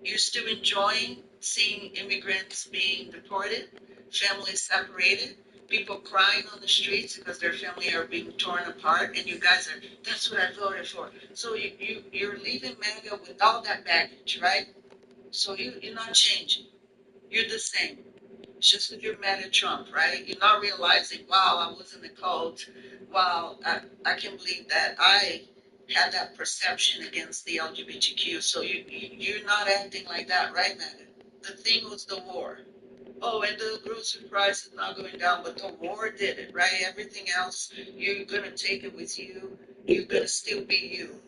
You're still enjoying seeing immigrants being deported, families separated, people crying on the streets because their family are being torn apart, and you guys are, that's what I voted for. So you're leaving MAGA with all that baggage, right? So you're not changing. You're the same. It's just that you're mad at Trump, right? You're not realizing, wow, I was in the cult. Wow, I can believe that I had that perception against the LGBTQ. So you're not acting like that, right, Megan? The thing was the war. Oh, and the grocery price is not going down, but the war did it, right? Everything else, you're going to take it with you. You're going to still be you.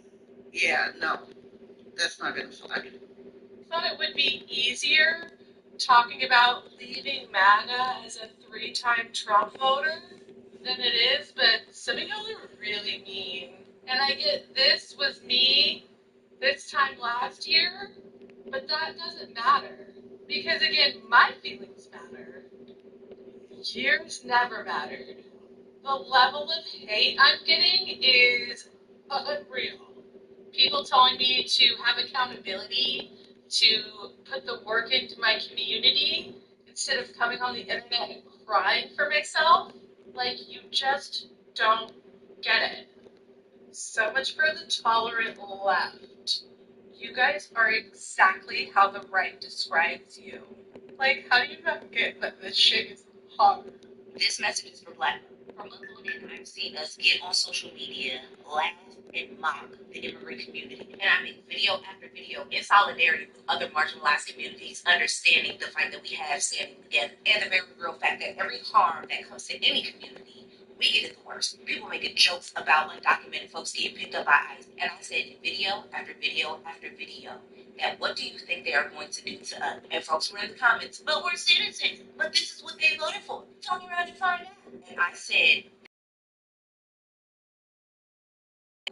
Yeah, no, that's not going to fly. Thought it would be easier talking about leaving MAGA as a 3-time Trump voter than it is, but some of y'all are really mean. And I get this was me this time last year, but that doesn't matter. Because again, my feelings matter. Yours never mattered. The level of hate I'm getting is unreal. People telling me to have accountability, to put the work into my community, instead of coming on the internet and crying for myself. Like, you just don't get it. So much for the tolerant left. You guys are exactly how the right describes you. Like, how do you not get that this shit is hard? This message is for Black. For months on end, I've seen us get on social media, laugh and mock the immigrant community. And I make video after video in solidarity with other marginalized communities, understanding the fight that we have standing together, and the very real fact that every harm that comes to any community, we get it the worst. People making jokes about undocumented folks getting picked up by ICE. And I said video after video after video, that what do you think they are going to do to us? And folks were in the comments, but we're citizens. But this is what they voted for. Tell me around and find out. And I said,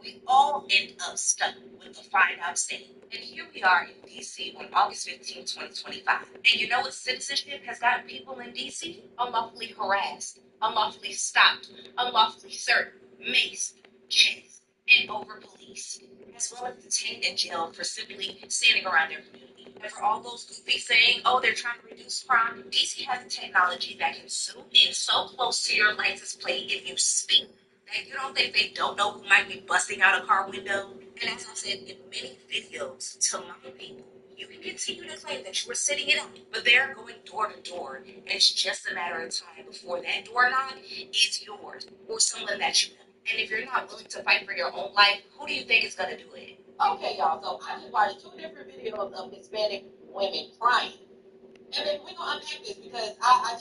we all end up stuck with a find out state. And here we are in DC on August 15, 2025. And you know what citizenship has gotten people in DC? Unlawfully harassed, unlawfully stopped, unlawfully searched, maced, chased, and and over police, as well as detained and jailed for simply standing around their community. And for all those goofy saying, oh, they're trying to reduce crime, DC has a technology that can zoom in so close to your license plate if you speed that you don't think they don't know who might be busting out a car window. And as I said in many videos to my people, you can continue to claim that you were sitting it out, but they're going door to door. And it's just a matter of time before that doorknob is yours or someone that you know. And if you're not willing to fight for your own life, who do you think is going to do it? Okay, y'all. So I just watched 2 different videos of Hispanic women crying. And then we're gonna unpack this because I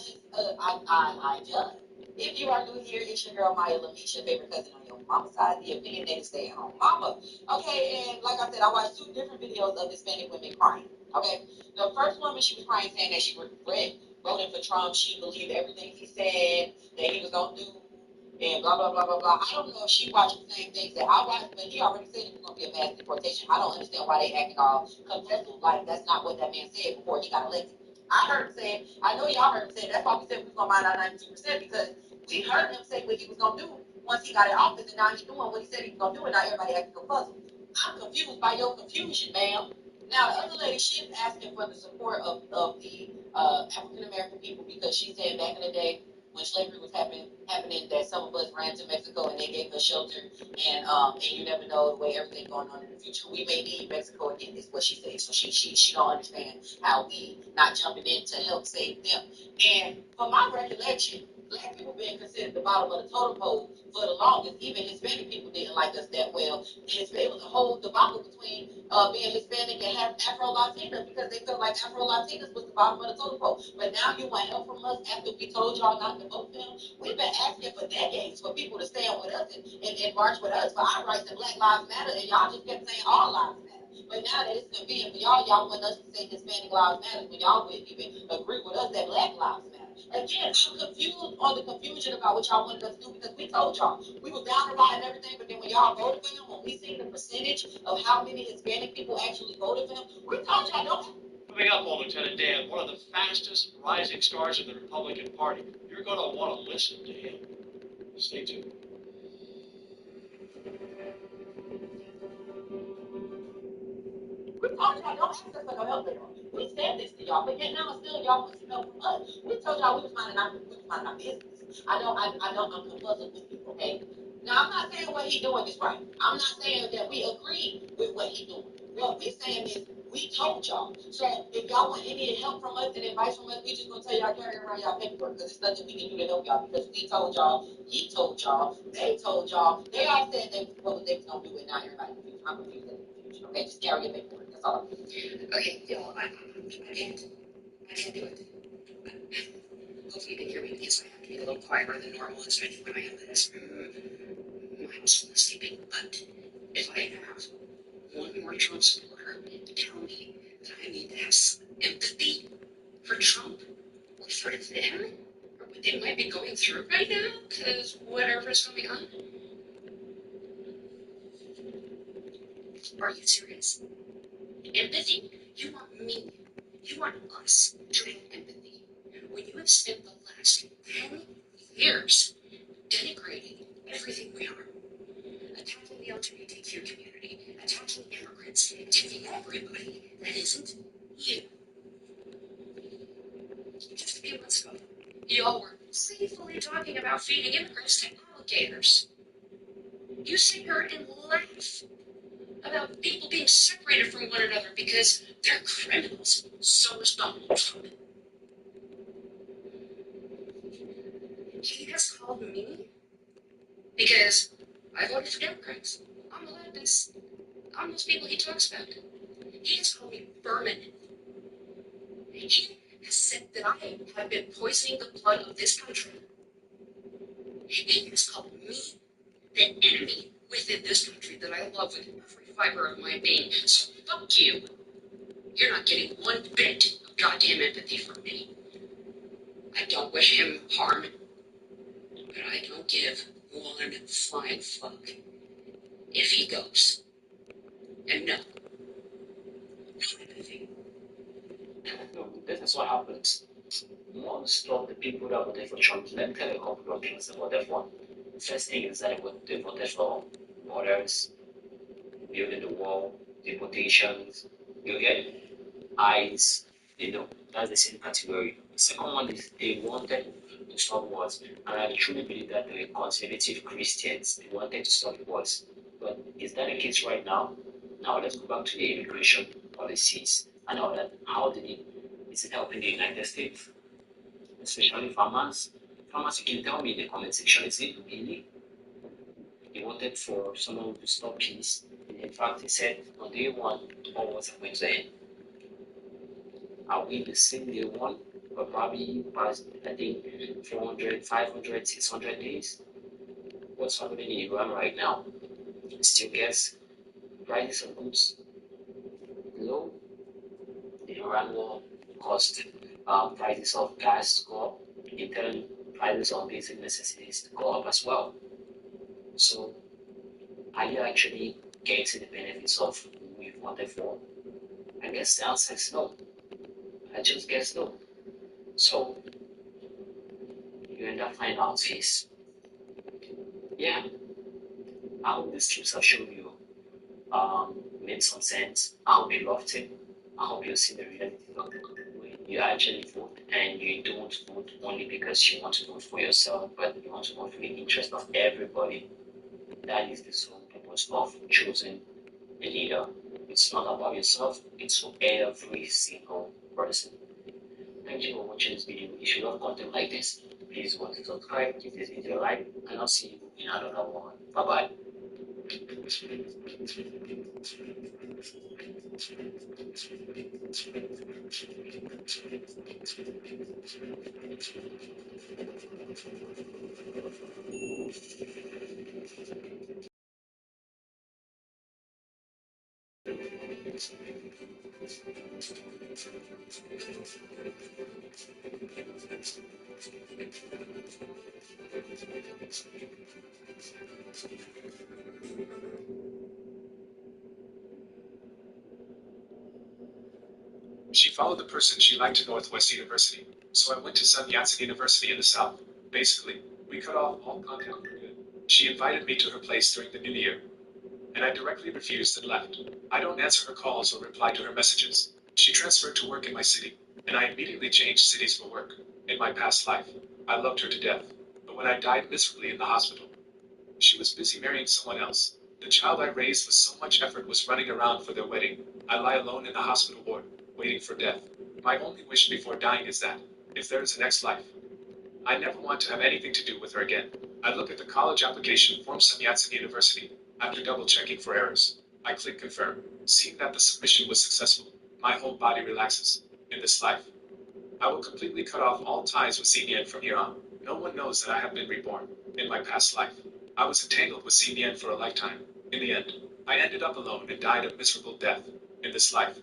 judge. If you are new here, it's your girl Maya Lamisha, favorite cousin on your mama's side, the opinionated stay at home mama. Okay, and like I said, I watched 2 different videos of Hispanic women crying. Okay, the first woman, she was crying saying that she regret voting for Trump. She believed everything he said that he was gonna do. And blah blah blah blah blah. I don't know if she watched the same things that I watched, but he already said it was gonna be a mass deportation. I don't understand why they acting all confessed like that's not what that man said before he got elected. I heard him say, I know y'all heard him say, that's why we said we was gonna find out 92% because we heard him say what he was gonna do once he got in office, and now he's doing what he said he was gonna do, and now everybody acting confuzzled. I'm confused by your confusion, ma'am. Now the other lady, she's asking for the support of the African American people because she's saying back in the day when slavery was happening, that some of us ran to Mexico and they gave us shelter, and you never know the way everything's going on in the future. We may need Mexico again, is what she said. So she don't understand how we not jumping in to help save them. And from my recollection, black people being considered the bottom of the totem pole for the longest. Even Hispanic people didn't like us that well. It was a whole debacle between being Hispanic and Afro-Latinas because they felt like Afro-Latinas was the bottom of the totem pole. But now you want help from us after we told y'all not to vote for them? We've been asking for decades for people to stand with us and march with us for our rights and Black Lives Matter, and y'all just kept saying all lives matter. But now that it's convenient for y'all want us to say Hispanic Lives Matter when y'all wouldn't even agree with us that Black Lives Matter. Again, I'm confused on the confusion about what y'all wanted us to do because we told y'all we was down the line and everything, but then when y'all voted for him, when we seen the percentage of how many Hispanic people actually voted for him, we told y'all don't. Coming up on Lieutenant Dan, one of the fastest rising stars in the Republican Party. You're going to want to listen to him. Stay tuned. We told y'all don't ask us for no help later on. We said this to y'all, but yet now still y'all want some help from us. We told y'all we was minding our business. I'm confuzzled with you, okay? Now I'm not saying what he doing is right. I'm not saying that we agree with what he doing. What we saying is we told y'all. So if y'all want any help from us and advice from us, we just gonna tell y'all carry around y'all paperwork because it's nothing we can do to help y'all because we told y'all, he told y'all, they told y'all, they all said what they was gonna do, and now everybody confused. I'm confused at the confusion. Okay, just carry your paperwork. That's all. Okay, I can't do it. Hopefully you can hear me because I have to be a little quieter than normal, especially when I am this. My house full of sleeping. But if I have one more Trump supporter tell me that I need to have some empathy for Trump or for them or what they might be going through right now, because whatever's going on. Are you serious? Empathy? You want me? You want us to have empathy when you have spent the last 10 years denigrating everything we are, attacking the LGBTQ community, attacking immigrants, attacking everybody that isn't you. Just a few months ago, y'all were playfully talking about feeding immigrants to alligators. You sit here and laugh about people being separated from one another because they're criminals. So is Donald Trump. He has called me because I voted for Democrats. I'm a leftist. I'm those people he talks about. He has called me vermin. He has said that I have been poisoning the blood of this country. He has called me the enemy within this country that I love with every fiber of my being. So fuck you. You're not getting one bit of goddamn empathy from me. I don't wish him harm, but I don't give one flying fuck if he goes. And no empathy. No, this is what happens. Most of the people that voted for Trump, let me tell you a couple of things about that one. First thing is that they voted for borders, building the wall, deportations, you get eyes, that's the same category. The second one is they wanted to stop wars, and I truly believe that the conservative Christians they wanted to stop wars. But is that the case right now? Now let's go back to the immigration policies and all that. How is it helping the United States, especially farmers? Farmers, you can tell me in the comment section. Is it really? They wanted for someone to stop peace. In fact, he said on day one, all wars are going to end. Are we the same day one? Or probably past, I think, 400, 500, 600 days? What's happening in Iran right now? Still gas, prices of goods low. The Iran war caused prices of gas to go up. In turn, prices of basic necessities to go up as well. So, are you actually getting the benefits of who you voted for? I guess the answer is no. I just guess no. So, you end up finding out is, yeah, I hope these tips have shown you made some sense. I hope you loved it. I hope you see the reality of when you actually vote and you don't vote only because you want to vote for yourself, but you want to vote for the interest of everybody. That is the sole purpose of choosing a leader. It's not about yourself, it's for every single person. Thank you for watching this video. If you love content like this, please want to subscribe, give this video a like, and I'll see you in another one. Bye bye. She followed the person she liked to Northwest University, so I went to Sun Yat-sen University in the South. Basically, we cut off all contact for good. She invited me to her place during the New Year, and I directly refused and left. I don't answer her calls or reply to her messages. She transferred to work in my city, and I immediately changed cities for work. In my past life, I loved her to death, but when I died miserably in the hospital, she was busy marrying someone else. The child I raised with so much effort was running around for their wedding. I lie alone in the hospital ward, waiting for death. My only wish before dying is that, if there is a next life, I never want to have anything to do with her again. I look at the college application form Sun Yat-sen University. After double-checking for errors, I click confirm. Seeing that the submission was successful, my whole body relaxes. In this life, I will completely cut off all ties with Xinyan from here on. No one knows that I have been reborn. In my past life, I was entangled with Xinyan for a lifetime. In the end, I ended up alone and died a miserable death. In this life,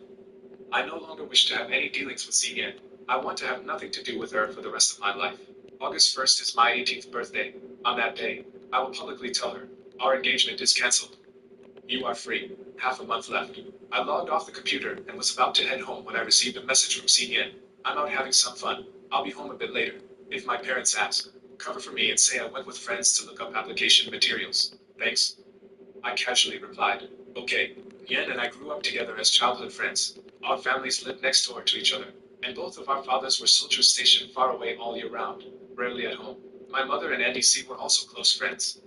I no longer wish to have any dealings with Xinyan. I want to have nothing to do with her for the rest of my life. August 1st is my 18th birthday. On that day, I will publicly tell her, our engagement is cancelled. You are free. Half a month left. I logged off the computer and was about to head home when I received a message from Xinyan. I'm out having some fun. I'll be home a bit later. If my parents ask, cover for me and say I went with friends to look up application materials. Thanks. I casually replied, okay. Yen and I grew up together as childhood friends. Our families lived next door to each other, and both of our fathers were soldiers stationed far away all year round, rarely at home. My mother and Auntie C were also close friends.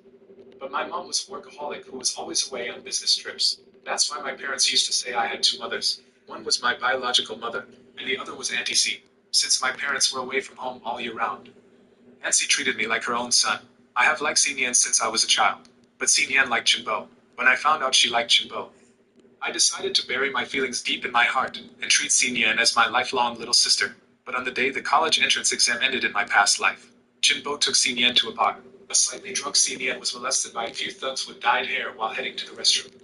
But my mom was a workaholic who was always away on business trips. That's why my parents used to say I had two mothers. One was my biological mother, and the other was Auntie C, since my parents were away from home all year round. Nancy treated me like her own son. I have liked Xinyan since I was a child, but Xinyan liked Jinbo. When I found out she liked Jinbo, I decided to bury my feelings deep in my heart and treat Xinyan as my lifelong little sister. But on the day the college entrance exam ended in my past life, Jinbo took Xinyan to a bar. A slightly drunk Xinyan was molested by a few thugs with dyed hair while heading to the restroom.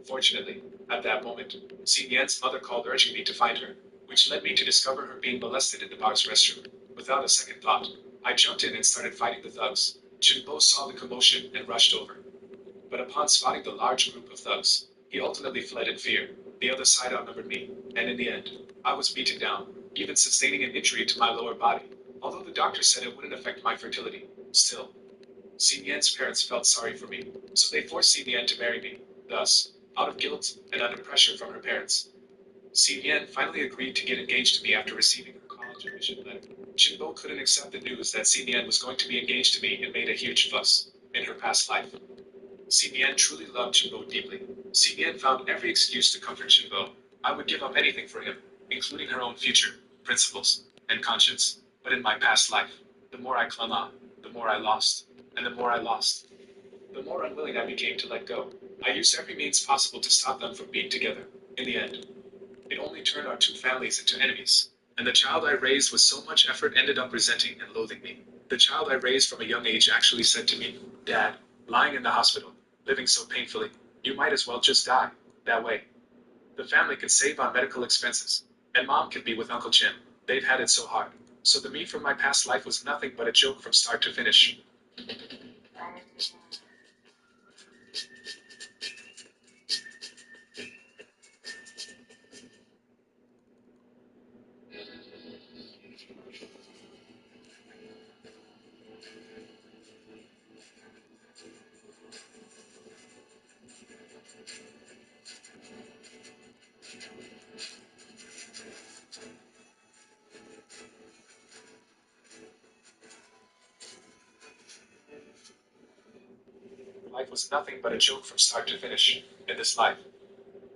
Fortunately, at that moment, Xinyan's mother called urging me to find her, which led me to discover her being molested in the bar's restroom. Without a second thought, I jumped in and started fighting the thugs. Jinbo saw the commotion and rushed over. But upon spotting the large group of thugs, he ultimately fled in fear. The other side outnumbered me, and in the end, I was beaten down, even sustaining an injury to my lower body. Although the doctor said it wouldn't affect my fertility, still, Si Nian's parents felt sorry for me, so they forced Si Nian to marry me. Thus, out of guilt and under pressure from her parents, Si Nian finally agreed to get engaged to me after receiving her college admission letter. Chinbo couldn't accept the news that Si Nian was going to be engaged to me and made a huge fuss. In her past life, Si Nian truly loved Chinbo deeply. Si Nian found every excuse to comfort Chinbo. I would give up anything for him, including her own future, principles, and conscience. But in my past life, the more I clung on, the more I lost. And the more I lost, the more unwilling I became to let go. I used every means possible to stop them from being together. In the end, it only turned our two families into enemies. And the child I raised with so much effort ended up resenting and loathing me. The child I raised from a young age actually said to me, "Dad, lying in the hospital, living so painfully, you might as well just die. That way, the family could save on medical expenses. And Mom can be with Uncle Jim. They've had it so hard." So the me from my past life was nothing but a joke from start to finish. Life was nothing but a joke from start to finish. In this life,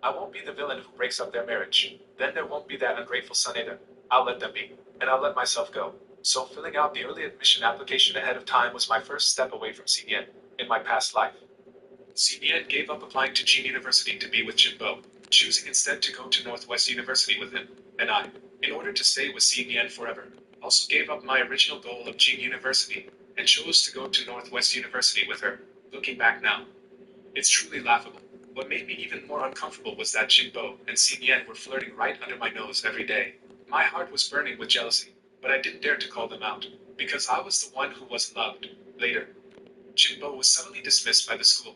I won't be the villain who breaks up their marriage. Then there won't be that ungrateful son either. I'll let them be. And I'll let myself go. So filling out the early admission application ahead of time was my first step away from CBN. In my past life, CBN gave up applying to Jean University to be with Jinbo, choosing instead to go to Northwest University with him. And I, in order to stay with CBN forever, also gave up my original goal of Jean University and chose to go to Northwest University with her. Looking back now, it's truly laughable. What made me even more uncomfortable was that Jinbo and Xinyan were flirting right under my nose every day. My heart was burning with jealousy, but I didn't dare to call them out, because I was the one who wasn't loved. Later, Jinbo was suddenly dismissed by the school.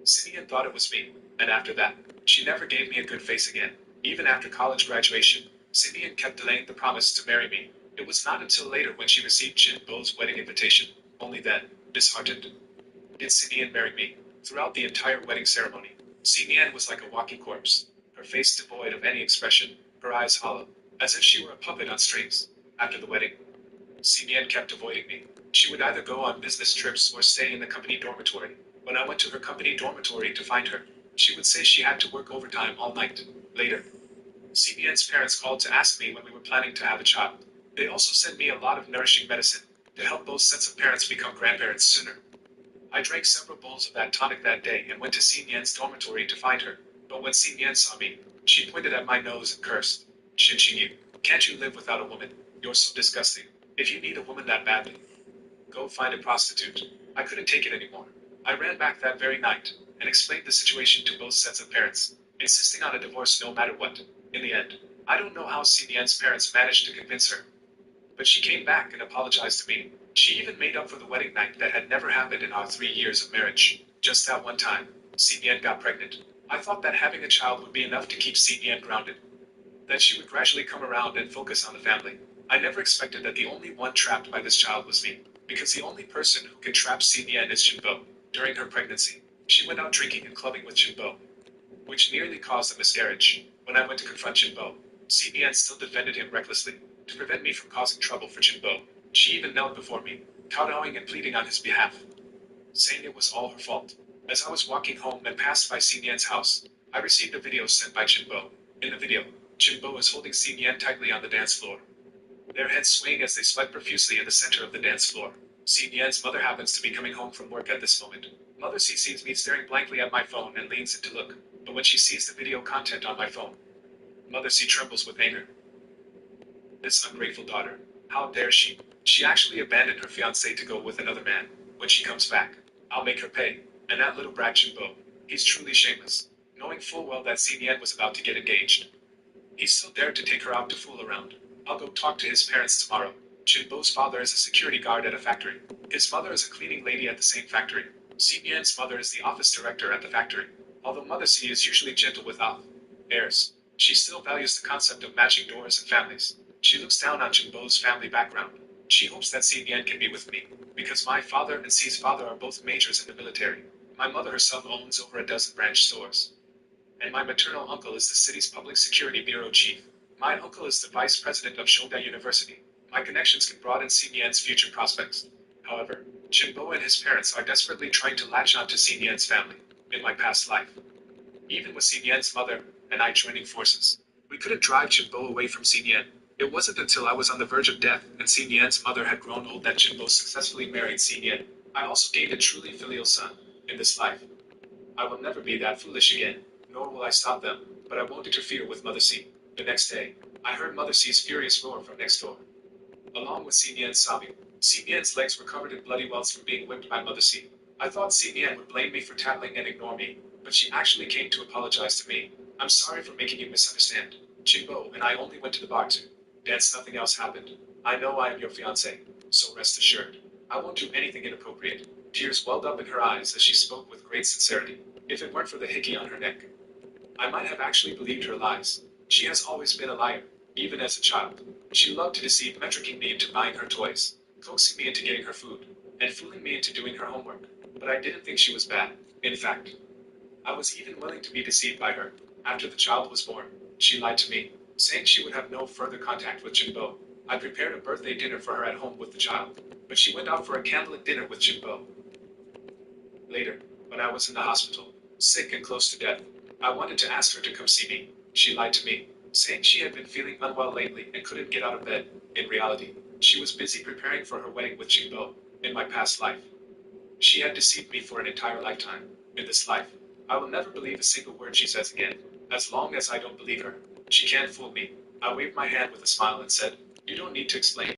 Xinyan thought it was me, and after that, she never gave me a good face again. Even after college graduation, Xinyan kept delaying the promise to marry me. It was not until later when she received Jinbo's wedding invitation, only then, disheartened, did Xinyan marry me. Throughout the entire wedding ceremony, Xinyan was like a walking corpse, her face devoid of any expression, her eyes hollow, as if she were a puppet on strings. After the wedding, Xinyan kept avoiding me. She would either go on business trips or stay in the company dormitory. When I went to her company dormitory to find her, she would say she had to work overtime all night. Later, Xinyan's parents called to ask me when we were planning to have a child. They also sent me a lot of nourishing medicine to help both sets of parents become grandparents sooner. I drank several bowls of that tonic that day and went to Xinyan's dormitory to find her. But when Xinyan saw me, she pointed at my nose and cursed. "Shinshinu, can't you live without a woman? You're so disgusting. If you need a woman that badly, go find a prostitute." I couldn't take it anymore. I ran back that very night and explained the situation to both sets of parents, insisting on a divorce no matter what. In the end, I don't know how Xinyan's parents managed to convince her, but she came back and apologized to me. She even made up for the wedding night that had never happened in our 3 years of marriage. Just that one time, Xinyan got pregnant. I thought that having a child would be enough to keep Xinyan grounded, that she would gradually come around and focus on the family. I never expected that the only one trapped by this child was me, because the only person who can trap Xinyan is Jinbo. During her pregnancy, she went out drinking and clubbing with Jinbo, which nearly caused a miscarriage. When I went to confront Jinbo, Xinyan still defended him recklessly, to prevent me from causing trouble for Jinbo. She even knelt before me, kowtowing and pleading on his behalf, saying it was all her fault. As I was walking home and passed by Xinyan's house, I received a video sent by Jinbo. In the video, Jinbo is holding Xinyan tightly on the dance floor, their heads swaying as they sweat profusely in the center of the dance floor. Xinyan's mother happens to be coming home from work at this moment. Mother C sees me staring blankly at my phone and leans in to look, but when she sees the video content on my phone, Mother C trembles with anger. This ungrateful daughter, how dare she? She actually abandoned her fiancé to go with another man. When she comes back, I'll make her pay. And that little brat Jimbo, he's truly shameless, knowing full well that Xinyan was about to get engaged. He still dared to take her out to fool around. I'll go talk to his parents tomorrow. Jinbo's father is a security guard at a factory. His mother is a cleaning lady at the same factory. Xinyan's mother is the office director at the factory. Although Mother C is usually gentle with heirs, she still values the concept of matching doors and families. She looks down on Jinbo's family background. She hopes that CBN can be with me, because my father and C's father are both majors in the military. My mother herself owns over a dozen branch stores. And my maternal uncle is the city's public security bureau chief. My uncle is the vice president of Shonda University. My connections can broaden CBN's future prospects. However, Jimbo and his parents are desperately trying to latch on to CBN's family, in my past life. Even with CBN's mother and I joining forces, we couldn't drive Jimbo away from CBN. It wasn't until I was on the verge of death and CBN's mother had grown old that Jimbo successfully married CBN. I also gained a truly filial son in this life. I will never be that foolish again, nor will I stop them, but I won't interfere with Mother C. The next day, I heard Mother C's furious roar from next door, along with CBN's sobbing. CBN's legs were covered in bloody welts from being whipped by Mother C. I thought CBN would blame me for tattling and ignore me, but she actually came to apologize to me. I'm sorry for making you misunderstand. Jimbo and I only went to the bar to dance, nothing else happened. I know I am your fiancé, so rest assured. I won't do anything inappropriate. Tears welled up in her eyes as she spoke with great sincerity. If it weren't for the hickey on her neck, I might have actually believed her lies. She has always been a liar, even as a child. She loved to deceive, tricking me into buying her toys, coaxing me into getting her food, and fooling me into doing her homework. But I didn't think she was bad. In fact, I was even willing to be deceived by her. After the child was born, she lied to me, saying she would have no further contact with Jimbo. I prepared a birthday dinner for her at home with the child, but she went out for a candlelit dinner with Jimbo. Later, when I was in the hospital, sick and close to death, I wanted to ask her to come see me. She lied to me, saying she had been feeling unwell lately and couldn't get out of bed. In reality, she was busy preparing for her wedding with Jimbo. In my past life, she had deceived me for an entire lifetime. In this life, I will never believe a single word she says again. As long as I don't believe her, she can't fool me. I waved my hand with a smile and said, "You don't need to explain